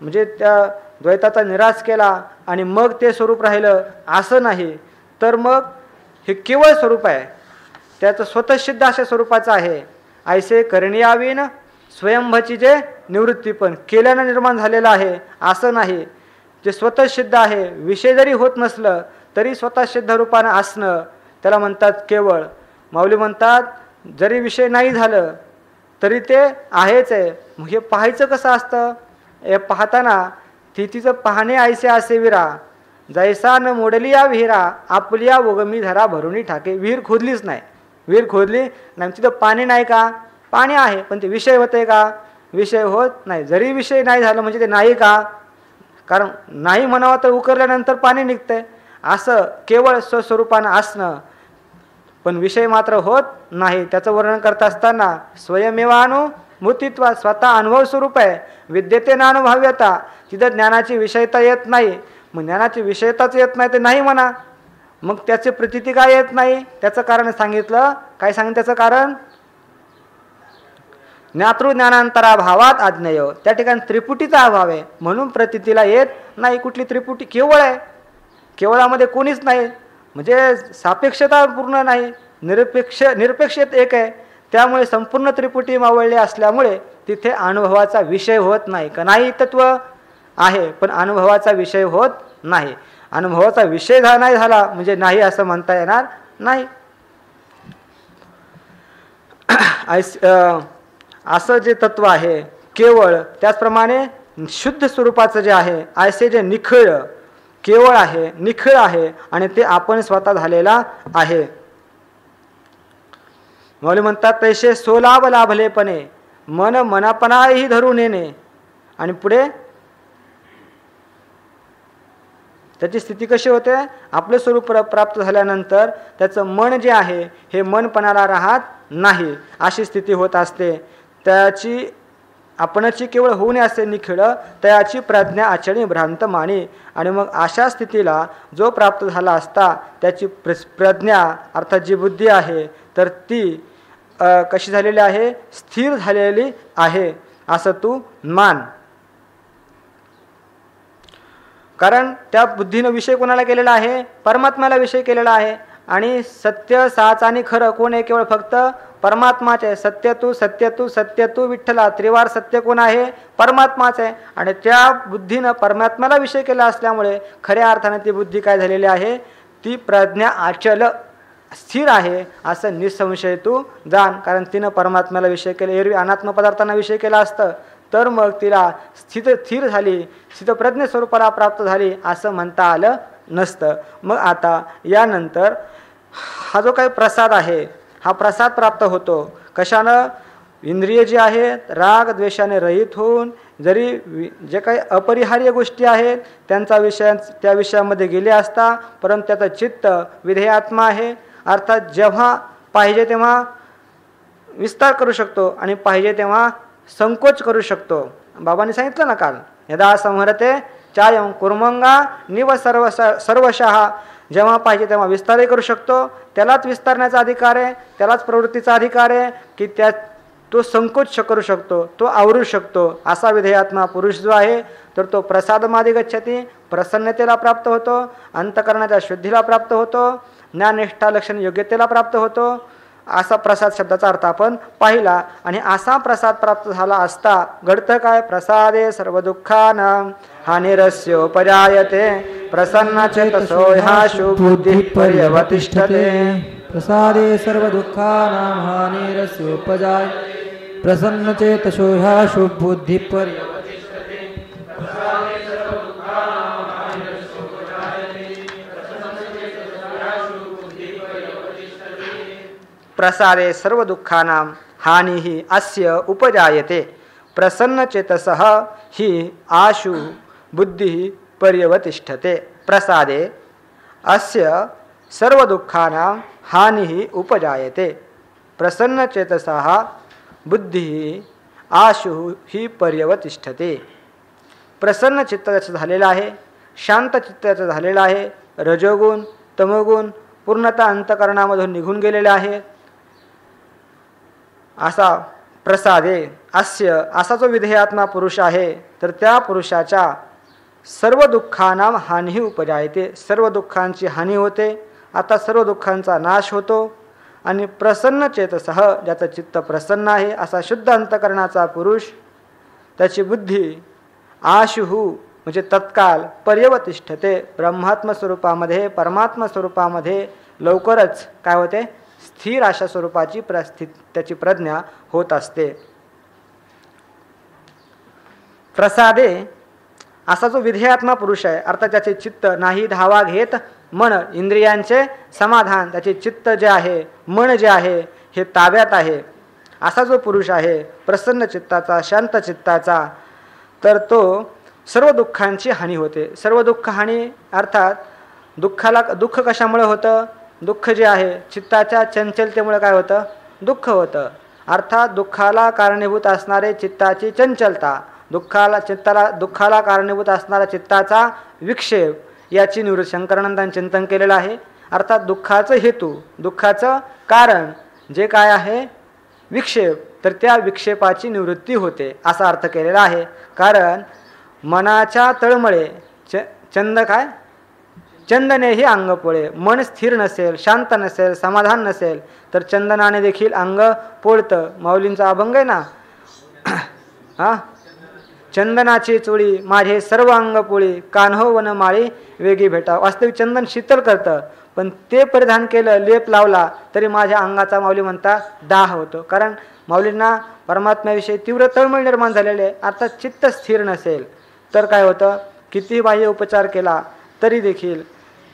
म्हणजे त्या द्वैताचा निराश केला आणि मग ते स्वरूप राहिलं असं नाही. तर मग हे केवळ स्वरूप आहे, त्याचं स्वतःसिद्ध अशा स्वरूपाचं आहे. ऐसे करणीयाविन स्वयंभची जे निवृत्तीपण केल्यानं निर्माण झालेलं आहे असं नाही. जे स्वतःसिद्ध आहे, विषय जरी होत नसलं तरी स्वतःसिद्ध रूपानं असणं त्याला म्हणतात केवळ. माऊली म्हणतात जरी विषय नाही झालं तरी ते आहेच आहे. मग हे पाहायचं कसं असतं? हे पाहताना तिचं पाहणे ऐसे असे विरा जैसा न मोडली या विहिरा आपल्या उगमी धरा भरुणी ठाके. विहीर खोदलीच नाही, विहीर खोदली नाही, तिथं पाणी नाही का? पाणी आहे, पण ते विषय होते का? विषय होत नाही. जरी विषय नाही झालं म्हणजे ते नाही का? कारण नाही म्हणावं तर उकरल्यानंतर पाणी निघतंय. असं केवळ स्वस्वरूपानं असणं, पण विषय मात्र होत नाही. त्याचं वर्णन करत असताना स्वयमेवानुभूतित्वा स्वतः अनुभव स्वरूप आहे. विद्यते ना अनुभव्यता, तिथं ज्ञानाची विषयता येत नाही. मग ज्ञानाची विषयताच येत नाही तर नाही म्हणा. मग त्याचे प्रतीती काय येत नाही? त्याचं कारण सांगितलं. काय सांगितलं त्याचं कारण? ज्ञातृज्ञानांतराभावात आज्ञेय. त्या ठिकाणी त्रिपुटीचा अभाव आहे म्हणून प्रतीतीला येत नाही. कुठली त्रिपुटी? केवळ आहे. केवळामध्ये कोणीच नाही, म्हणजे सापेक्षता पूर्ण नाही, निरपेक्षत एक आहे. त्यामुळे संपूर्ण त्रिपुटी मावळली असल्यामुळे तिथे अनुभवाचा विषय होत नाही. का नाही? तत्व आहे पण अनुभवाचा विषय होत नाही. अनुभवाचा विषय नाही झाला म्हणजे नाही असं म्हणता येणार नाही. असं जे तत्व आहे केवळ, त्याचप्रमाणे शुद्ध स्वरूपाचं जे आहे ऐसे जे निखळ केवळ आहे, निखळ आहे आणि ते आपण स्वतः झालेला आहे. मौली म्हणतात तैसे सोलाभ लाभलेपणे मन मनापणाही धरून येणे. आणि पुढे त्याची स्थिती कशी होते? आपलं स्वरूप प्राप्त झाल्यानंतर त्याचं मन जे आहे हे मनपणाला राहत नाही, अशी स्थिती होत असते. त्याची आपणची केवळ होऊ नये असे निखिळ त्याची प्रज्ञा आचरणी भ्रांत माने. आणि मग अशा स्थितीला जो प्राप्त झाला असता त्याची प्रज्ञा अर्थात जी बुद्धी आहे तर ती कशी झालेली आहे? स्थिर झालेली आहे असं तू मान. कारण त्या बुद्धीनं विषय कोणाला केलेला आहे? परमात्म्याला विषय केलेला आहे. आणि सत्य साच आणि खरं कोण आहे? केवळ फक्त परमात्माचे. सत्य तू विठ्ठला, त्रिवार सत्य कोण आहे? परमात्माच आहे. आणि त्या बुद्धीनं परमात्म्याला विषय केला असल्यामुळे खऱ्या अर्थाने ती बुद्धी काय झालेली आहे? ती प्रज्ञा अचल स्थिर आहे असं निसंशय तू जाण. कारण तिनं परमात्म्याला विषय केले. एरवी अनात्म पदार्थांना विषय केला असतं तर मग तिला स्थिर झाली, स्थितप्रज्ञ स्वरूपाला प्राप्त झाली असं म्हणता आलं नसतं. मग आता यानंतर हा जो काही प्रसाद आहे हा प्रसाद प्राप्त होतो कशानं? इंद्रिय जी आहेत राग द्वेषाने रहित होऊन जरी जे काही अपरिहार्य गोष्टी आहेत त्या विषयामध्ये गेले असता, परंतु त्याचं चित्त विधेयात्मा आहे. अर्थात जेव्हा पाहिजे तेव्हा विस्तार करू शकतो आणि पाहिजे तेव्हा संकोच करू शकतो. बाबांनी सांगितलं ना काल, यदा संहरते चायं कुर्मंगा निव सर्वशः. जेव्हा पाहिजे तेव्हा विस्तारही करू शकतो, त्यालाच विस्तारण्याचा अधिकार आहे, त्यालाच प्रवृत्तीचा अधिकार आहे की तो संकोच करू शकतो, तो आवरू शकतो. असा विधेयात्मा पुरुष जो आहे तर तो प्रसादमादी गच्छती, प्रसन्नतेला प्राप्त होतो, अंतकरणाच्या शुद्धीला प्राप्त होतो, ज्ञाननिष्ठा लक्षण योग्यतेला प्राप्त होतो. असा प्रसाद शब्दाचा अर्थ आपण पाहिला. आणि असा प्रसाद प्राप्त झाला असता घडतं काय? प्रसादे सर्व दुःखानां हानिरस्योपजायते प्रसन्नचेतसो ह्याशु बुद्धिः पर्यवतिष्ठते. प्रसादे सर्व दुःखानां हानिरस्योपजायते प्रसन्नचेतसो ह्याशु बुद्धिः पर्यवतिष्ठते. प्रसादे सर्व दुःखानां हानिः अस्य उपजायते प्रसन्नचेतसः हि आशु बुद्धिः पर्यवतिष्ठते. प्रसादे अस्य सर्व दुःखानां हानिः उपजायते प्रसन्नचेतसः बुद्धिः आशु हि पर्यवतिष्ठते. प्रसन्न चित्ताचं झालेलं आहे, शांत चित्ताचं झालेलं आहे. रजोगुण तमोगुण पूर्णतः अंतकरणामधून निघून गेलेले आहे. असा प्रसादे अस्य असा जो विधेयात्मा पुरुष आहे तर त्या पुरुषाच्या सर्व दुःखानां हानिः उपजायते. सर्व दुःखांची हानी होते. आता सर्व दुःखांचा नाश होतो. आणि प्रसन्न चेतसः ज्याचं चित्त प्रसन्न आहे असा शुद्ध अंतकरणाचा पुरुष त्याची बुद्धी आशुहू म्हणजे तत्काल पर्यवतिष्ठते ब्रह्मात्म स्वरूपामध्ये परमात्मा स्वरूपामध्ये लवकरच काय होते? स्थिर अशा स्वरूपाची त्याची प्रज्ञा होत असते. प्रसादे असा जो विधेयात्मा पुरुष आहे अर्थात त्याचे चित्त नाही धावा घेत मन इंद्रियांचे समाधान, त्याचे चित्त जे आहे मन जे आहे हे ताब्यात आहे असा जो पुरुष आहे प्रसन्न चित्ताचा शांत चित्ताचा तर तो सर्व दुःखांची हानी होते. सर्व दुःख हानी अर्थात दुःख कशामुळे होतं? दुःख जे आहे चित्ताच्या चंचलतेमुळे काय होतं? दुःख होतं. अर्थात दुःखाला कारणीभूत असणारे चित्ताची चंचलता, दुःखाला कारणीभूत असणारा चित्ताचा विक्षेप याची निवृत्ती शंकरानंदांनी चिंतन केलेलं आहे. अर्थात दुःखाचं हेतू दुःखाचं कारण जे काय आहे विक्षेप तर त्या विक्षेपाची निवृत्ती होते असा अर्थ केलेला आहे. कारण मनाच्या तळमळे चंद काय चंदनेही अंग पोळे. मन स्थिर नसेल शांत नसेल समाधान नसेल तर चंदनाने देखील अंग पोळतं. माऊलींचा अभंग आहे ना हा चंदनाची चोळी माझे सर्व अंग पोळी कान्हो वन माळी वेगी भेटा. वास्तविक चंदन शीतल करतं पण ते परिधान केलं लेप लावला तरी माझ्या अंगाचा माऊली म्हणता दाह होतो. कारण माऊलींना परमात्म्याविषयी तीव्र तळमळ निर्माण झालेले आहे. अर्थात चित्त स्थिर नसेल तर काय होतं? किती बाह्य उपचार केला तरी देखील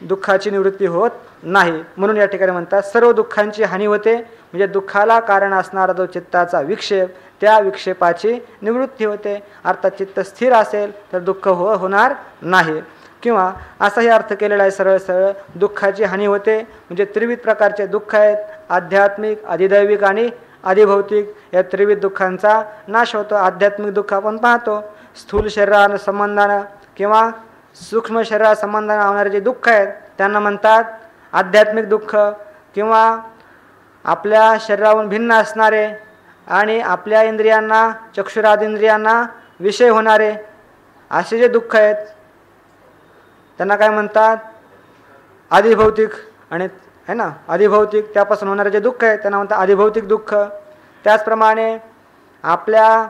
दुःखाची निवृत्ती होत नाही. म्हणून या ठिकाणी म्हणतात सर्व दुःखांची हानी होते म्हणजे दुःखाला कारण असणारा जो चित्ताचा विक्षेप त्या विक्षेपाची निवृत्ती होते. अर्थात चित्त स्थिर असेल तर दुःख होणार नाही. किंवा असाही अर्थ केलेला आहे सरळ सरळ, दुःखाची हानी होते. म्हणजे त्रिविध प्रकारचे दुःख आहेत, आध्यात्मिक, अधिदैविक आणि अधिभौतिक. या त्रिविध दुःखांचा नाश होतो. आध्यात्मिक दुःख आपण पाहतो, स्थूल शरीरा संबंधानं किंवा सूक्ष्म शरीरा संबंधानं होणारे जे दुःख आहेत त्यांना म्हणतात आध्यात्मिक दुःख. किंवा आपल्या शरीराहून भिन्न असणारे आणि आपल्या इंद्रियांना, चक्षुरादिंद्रियांना विषय होणारे असे जे दुःख आहेत त्यांना काय म्हणतात, अधिभौतिक. आणि है ना, अधिभौतिक त्यापासून होणारे जे दुःख आहे त्यांना म्हणतात अधिभौतिक दुःख. त्याचप्रमाणे आपल्या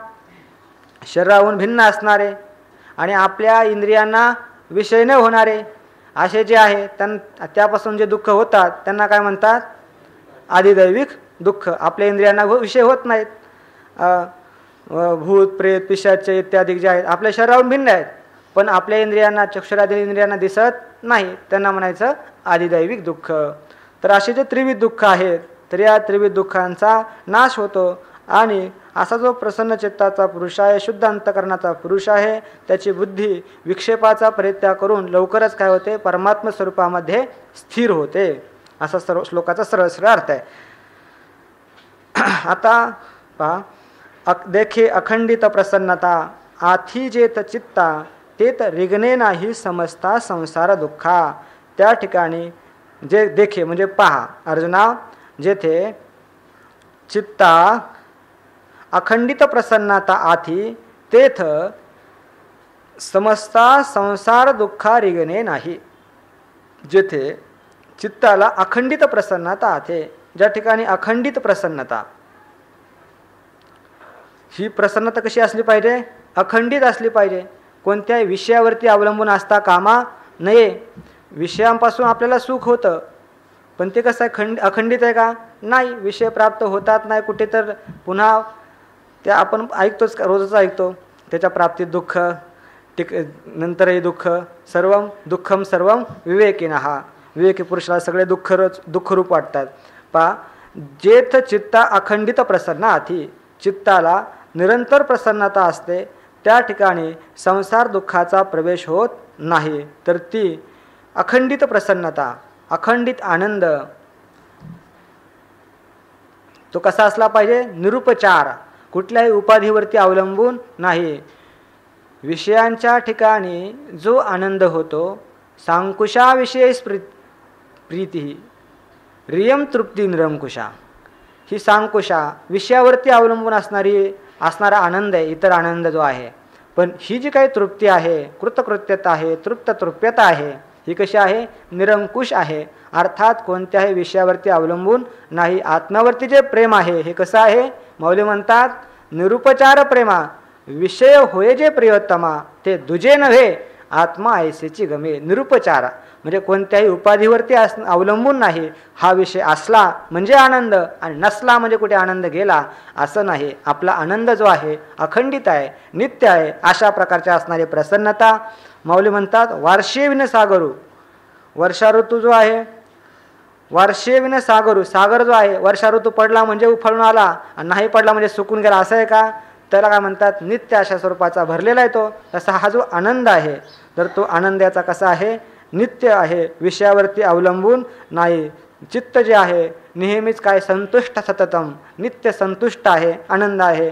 शरीराहून भिन्न असणारे आणि आपल्या इंद्रियांना विषय न होणारे असे जे आहे त्यापासून जे दुःख होतात त्यांना काय म्हणतात, अधिदैविक दुःख. आपल्या इंद्रियांना विषय होत नाहीत, भूत प्रेत पिशाच्य इत्यादी जे आहेत आपल्या शरीराहून भिन्न आहेत पण आपल्या इंद्रियांना, चक्षुरादी इंद्रियांना दिसत नाही, त्यांना म्हणायचं अधिदैविक दुःख. तर असे जे त्रिविध दुःख आहेत तर या त्रिविध दुःखांचा नाश होतो. आणि असा जो प्रसन्न चित्ताचा पुरुष आहे, शुद्ध अंतकरणाचा पुरुष आहे, त्याची बुद्धी विक्षेपाचा परित्याग करून लवकरच काय होते, परमात्म स्वरूपामध्ये स्थिर होते. असा सर्व श्लोकाचा सरळ सरळ अर्थ आहे. आता पहा, देखे अखंडित प्रसन्नता आथी जेत चित्ता तेत रिगणे नाही समजता संसार दुःखा. त्या ठिकाणी जे देखे म्हणजे पहा अर्जुना, जेथे चित्ता अखंडित प्रसन्नता आथी तेथ समजता संसार दुःखा रिगणे नाही. जेथे चित्ताला अखंडित प्रसन्नता आहे, ज्या ठिकाणी अखंडित प्रसन्नता, ही प्रसन्नता कशी असली पाहिजे, अखंडित असली पाहिजे. कोणत्याही विषयावरती अवलंबून असता कामा नये. विषयांपासून आपल्याला सुख होतं पण ते कसं आहे, अखंडित आहे का, नाही. विषय प्राप्त होतात नाही कुठे तर पुन्हा ते आपण ऐकतोच, रोजच ऐकतो त्याच्या प्राप्तीत दुःख, नंतरही दुःख. सर्वम दुःखम सर्वम विवेकिनः. विवेकी पुरुषाला सगळे दुःखरूप वाटतात. पहा, जेथ चित्ता अखंडित प्रसन्न आथी, चित्ताला निरंतर प्रसन्नता असते त्या ठिकाणी संसार दुःखाचा प्रवेश होत नाही. तर ती अखंडित प्रसन्नता, अखंडित आनंद तो कसा असला पाहिजे, निरुपचार, कुठल्याही उपाधीवरती अवलंबून नाही. विषयांच्या ठिकाणी जो आनंद होतो, सांकुशाविषयी प्रीती रियम तृप्ती निरंकुशा. ही सांकुशा विषयावरती अवलंबून असणारा आनंद आहे, इतर आनंद जो आहे. पण ही जी काही तृप्ती आहे, कृतकृत्यता आहे, तृप्यता आहे, ही कशी आहे, निरंकुश आहे. अर्थात कोणत्याही विषयावरती अवलंबून नाही. आत्म्यावरती जे प्रेम आहे हे कसं आहे, मौली म्हणतात निरुपचार प्रेमा, विषय होय जे प्रियोत्तमा ते दुजे नव्हे आत्मा ऐसेची गमे. निरुपचार म्हणजे कोणत्याही उपाधीवरती अवलंबून नाही. हा विषय असला म्हणजे आनंद आणि नसला म्हणजे कुठे आनंद गेला असं नाही. आपला आनंद जो आहे अखंडित आहे, नित्य आहे. अशा प्रकारची असणारी प्रसन्नता मौली म्हणतात वार्षेविन सागरू. वर्षा ऋतू जो आहे, वार्षेविन सागरू, सागर जो आहे वर्षा ऋतू पडला म्हणजे उफळून आला आणि नाही पडला म्हणजे सुकून गेला असं आहे का, त्याला काय म्हणतात, नित्य अशा स्वरूपाचा भरलेला आहे तो. तसा हा जो आनंद आहे तर तो आनंदाचा कसा आहे, नित्य आहे, विषयावरती अवलंबून नाही. चित्त जे आहे नेहमीच काय, संतुष्ट सततम, नित्य संतुष्ट आहे, आनंद आहे.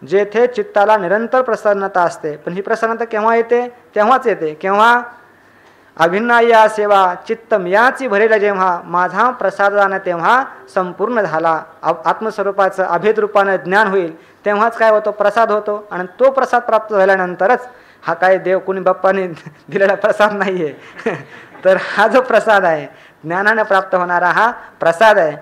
जेथे चित्ताला निरंतर प्रसन्नता असते. पण ही प्रसन्नता केव्हा येते, तेव्हाच येते केव्हा, अभिन्ना या सेवा चित्तम याची भरेला जेव्हा माझा प्रसाद जाणं तेव्हा संपूर्ण झाला. आत्मस्वरूपाचं अभेद रूपानं ज्ञान होईल तेव्हाच काय होतो, प्रसाद होतो. आणि तो प्रसाद प्राप्त झाल्यानंतरच, हा काय देव कुणी बाप्पाने दिलेला प्रसाद नाही आहे तर हा जो प्रसाद आहे ज्ञानाने प्राप्त होणारा हा प्रसाद आहे.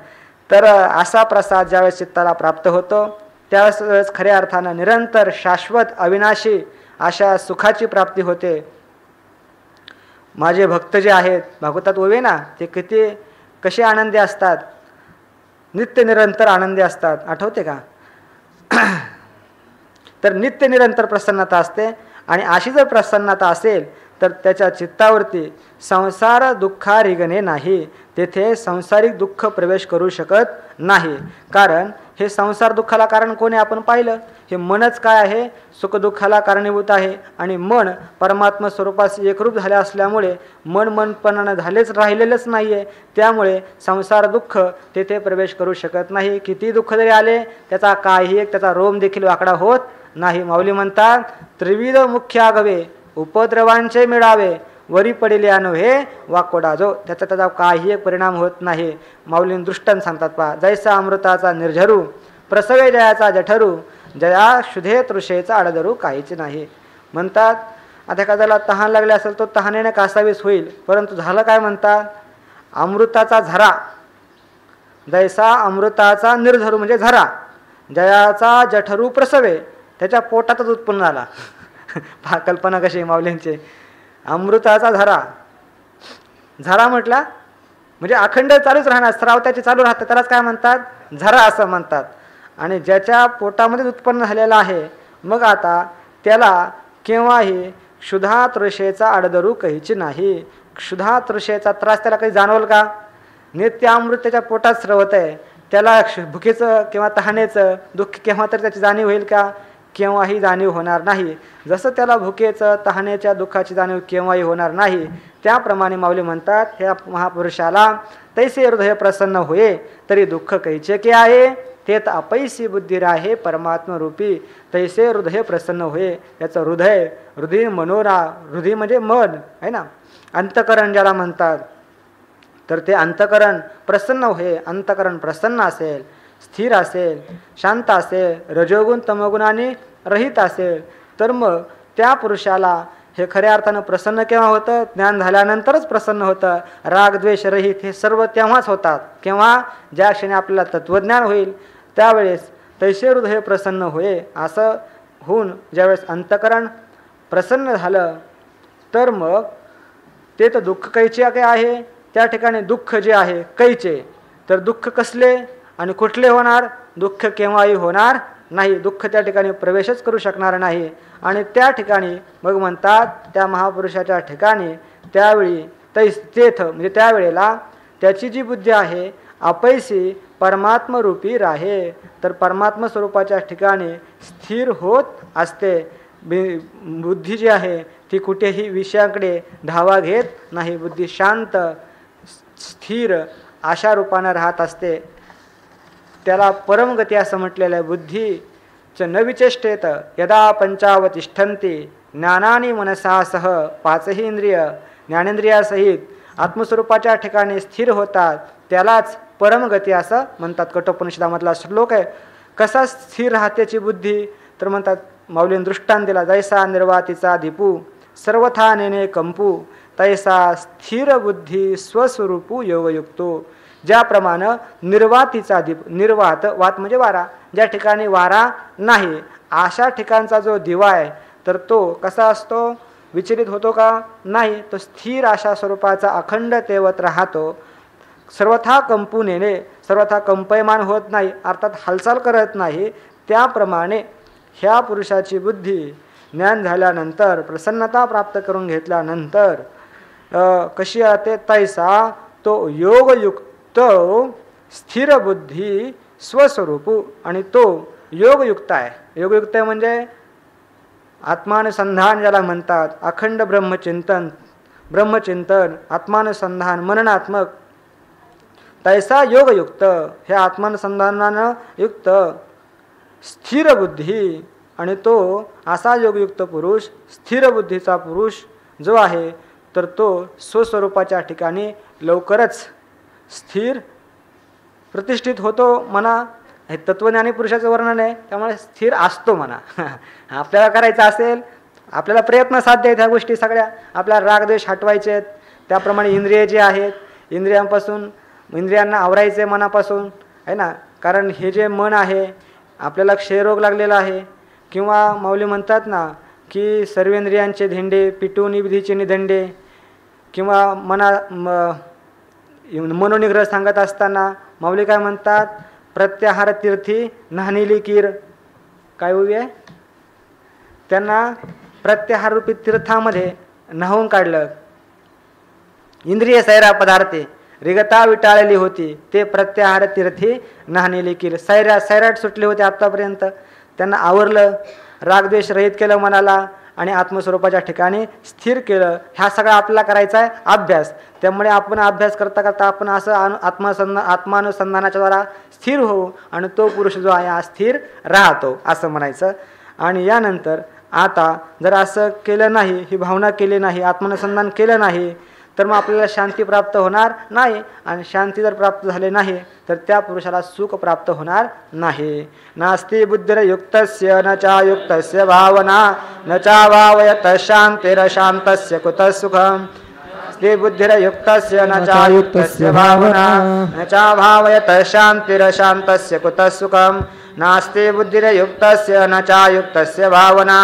तर असा प्रसाद ज्यावेळेस चित्ताला प्राप्त होतो त्यावेळेस खऱ्या अर्थानं निरंतर शाश्वत अविनाशी अशा सुखाची प्राप्ती होते. माझे भक्त जे आहेत भागवतात ओवे ना, ते कसे आनंदी असतात, नित्य निरंतर आनंदी असतात, आठवते का तर नित्य निरंतर प्रसन्नता असते. आणि अशी जर प्रसन्नता असेल तर त्याच्या चित्तावरती संसार दुःखारिगणे नाही, तेथे सांसारिक दुःख प्रवेश करू शकत नाही. कारण हे संसार दुःखाला कारण कोण आहे आपण पाहिलं. हे मनच काय आहे, सुखदुःखाला कारणीभूत आहे. आणि मन परमात्मा स्वरूपास एकरूप झाले असल्यामुळे मनपणानं झालेच राहिलेलंच नाही आहे. त्यामुळे संसार दुःख तेथे प्रवेश करू शकत नाही. किती दुःख जरी आले त्याचा काही एक त्याचा रोम देखील वाकडा होत नाही. माऊली म्हणतात त्रिविध मुख्य आगवे उपद्रवांचे मिळावे, वरी पडिले नव्हे वाकोडा जो, त्याचा काही एक परिणाम होत नाही. माऊलींनी दृष्टांत सांगतात पहा. जैसा अमृताचा निर्झरू प्रसवे जयाचा जठरू, जया शुधे तृषेचा आडदरू काहीच नाही. म्हणतात आता एखाद्याला तहान लागली असेल तो तहानेने कासावीस होईल, परंतु झालं काय म्हणतात, अमृताचा झरा, जैसा अमृताचा निर्झरू म्हणजे झरा, जयाचा जठरू प्रसवे, त्याच्या पोटातच उत्पन्न झाला. पहा कल्पना कशी माऊलींची. अमृताचा झरा, झरा म्हटला म्हणजे अखंड चालूच राहणार, स्राव त्याची चालू राहतं, त्यालाच काय म्हणतात, झरा असं म्हणतात. आणि ज्याच्या पोटामध्ये उत्पन्न झालेला आहे मग आता त्याला केव्हाही क्षुधा तृषेचा आडदरू काहीची नाही. क्षुधा तृषेचा त्रास त्याला काही जाणवल का, नित्य अमृत त्याच्या पोटात स्रवत आहे, त्याला भुकेचं किंवा तहानेचं दुःख केव्हा तर त्याची जाणीव होईल का, केव्हाही जाणीव होणार नाही. जसं त्याला भुकेचं तहानेच्या दुःखाची जाणीव केव्हाही होणार नाही, त्याप्रमाणे माऊली म्हणतात ह्या महापुरुषाला तैसे हृदय प्रसन्न होये तरी दुःख कैचे के आहे, तेत अपैसी बुद्धी राहे परमात्म रूपी, तैसे हृदय प्रसन्न होये. याचं हृदय मनोरा, हृदय म्हणजे मन आहे ना, अंतकरण ज्याला म्हणतात, तर ते अंतकरण प्रसन्न होये. अंतकरण प्रसन्न असेल, स्थिर असेल, शांत असेल, रजोगुण तमोगुणाने रहित असेल, तर मग त्या पुरुषाला हे खऱ्या अर्थानं प्रसन्न केव्हा होतं, ज्ञान झाल्यानंतरच प्रसन्न होतं. राग द्वेष रहित हे सर्व तेव्हाच होतात, केव्हा, ज्या क्षणी आपल्याला तत्वज्ञान होईल त्यावेळेस तैसे हृदय प्रसन्न होये. असं होऊन ज्यावेळेस अंतकरण प्रसन्न झालं तर मग ते तर दुःख कैचे काय आहे, त्या ठिकाणी दुःख जे आहे कैचे, तर दुःख कसले आणि कुठले होणार, दुःख केव्हाही होणार नाही, दुःख त्या ठिकाणी प्रवेशच करू शकणार नाही. आणि त्या ठिकाणी मग म्हणतात त्या महापुरुषाच्या ठिकाणी त्यावेळी तेथ म्हणजे त्यावेळेला त्याची जी बुद्धी आहे अपैसी परमात्मरूपी राहे, तर परमात्मा स्वरूपाच्या ठिकाणी स्थिर होत असते. बुद्धी जी आहे ती कुठेही विषयाकडे धावा घेत नाही, बुद्धी शांत स्थिर अशा रूपानं राहत असते. त्याला परमगती असं म्हटलेलं आहे. बुद्धीच न विचेष्टेत यदा पंचावतिष्ठन्ति ज्ञानानी मनसा सह, पाचही इंद्रिय ज्ञानेंद्रियासहित आत्मस्वरूपाच्या ठिकाणी स्थिर होतात, त्यालाच परमगती असं म्हणतात. कठोपनिषदामधला श्लोक आहे. कसा स्थिर राहत्याची बुद्धी, तर म्हणतात माऊलीने दृष्टांत दिला. जैसा निर्वातीचा दीपू सर्वथा नेने कंपू, तैसा स्थिर बुद्धी स्वस्वरूपू योगयुक्तो. ज्याप्रमाणे निर्वातीचा दीप, निर्वात वात म्हणजे वारा, ज्या ठिकाणी वारा नाही अशा ठिकाणचा जो दिवा आहे तर तो कसा असतो, विचलित होतो का, नाही, तो स्थिर अशा स्वरूपाचा अखंड तेवत राहतो. सर्वथा कंपू नेणे, सर्वथा कंपयमान होत नाही, अर्थात हालचाल करत नाही. त्याप्रमाणे ह्या पुरुषाची बुद्धी ज्ञान झाल्यानंतर, प्रसन्नता प्राप्त करून घेतल्यानंतर कशी आहे, तैसा तो योगयुक्त स्थिर बुद्धी स्वस्वरूपू, आणि तो योगयुक्त आहे. योगयुक्त आहे म्हणजे आत्मानुसंधान ज्याला म्हणतात, अखंड ब्रह्मचिंतन आत्मानुसंधान मननात्मक, तैसा योगयुक्त, हे आत्मानुसंधानानं युक्त स्थिर बुद्धी. आणि तो असा योगयुक्त पुरुष, स्थिर बुद्धीचा पुरुष जो आहे तर तो स्वस्वरूपाच्या ठिकाणी लवकरच स्थिर प्रतिष्ठित होतो म्हणा. हे तत्वज्ञानी पुरुषाचं वर्णन आहे, त्यामुळे स्थिर असतो म्हणा. आपल्याला करायचं असेल, आपल्याला प्रयत्न साध्य आहेत ह्या गोष्टी सगळ्या, आपल्याला रागद्वेष हटवायचे आहेत, त्याप्रमाणे इंद्रिय जे आहेत इंद्रियांना आवरायचे मनापासून आहे ना. कारण हे जे मन आहे, आपल्याला क्षयरोग लागलेला आहे, किंवा माऊली म्हणतात ना की सर्वेंद्रियांचे धेंडे पिटून विधीचे निदंडे, किंवा मनोनिग्रह सांगत असताना माऊली काय म्हणतात, प्रत्याहार तीर्थी न्हाणिली कीर. काय उभी आहे, त्यांना प्रत्याहार रूपी तीर्थामध्ये न्हावून काढलं. इंद्रिय सैरा पदार्थे रिगता विटाळली होती, ते प्रत्याहार तीर्थी नाहनेली किल. सैराट सुटले होते आत्तापर्यंत, त्यांना आवरलं, रागद्वेष रहित केलं मनाला आणि आत्मस्वरूपाच्या ठिकाणी स्थिर केलं. ह्या सगळा आपल्याला करायचा आहे अभ्यास. त्यामुळे आपण अभ्यास करता करता आपण असं आत्मानुसंधानाच्या द्वारा स्थिर होऊ आणि तो पुरुष जो आहे हा स्थिर राहतो असं म्हणायचं. आणि यानंतर आता जर असं केलं नाही, ही भावना केली नाही, आत्मानुसंधान केलं नाही, तर मग आपल्याला शांती प्राप्त होणार नाही. आणि शांती जर प्राप्त झाले नाही तर त्या पुरुषाला सुख प्राप्त होणार नाही. नास्ति बुद्धिर्युक्तस्य न चायुक्तस्य भावना न चाभावयत शांतिरशांतस्य कुतः सुखम्. नास्ति बुद्धिर्युक्तस्य न चायुक्तस्य भावना न चाभावयत शांतिरशांतस्य कुतः सुखम्. नास्ति बुद्धिर्युक्तस्य न चायुक्तस्य भावना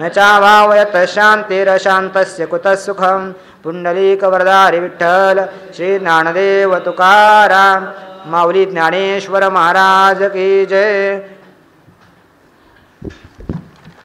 न चाभावयत शांतिरशांतस्य कुतः सुखम्. पुंडलिक वरदारी विठ्ठल श्री ज्ञानदेव तुकाराम माऊली ज्ञानेश्वर महाराज की जय.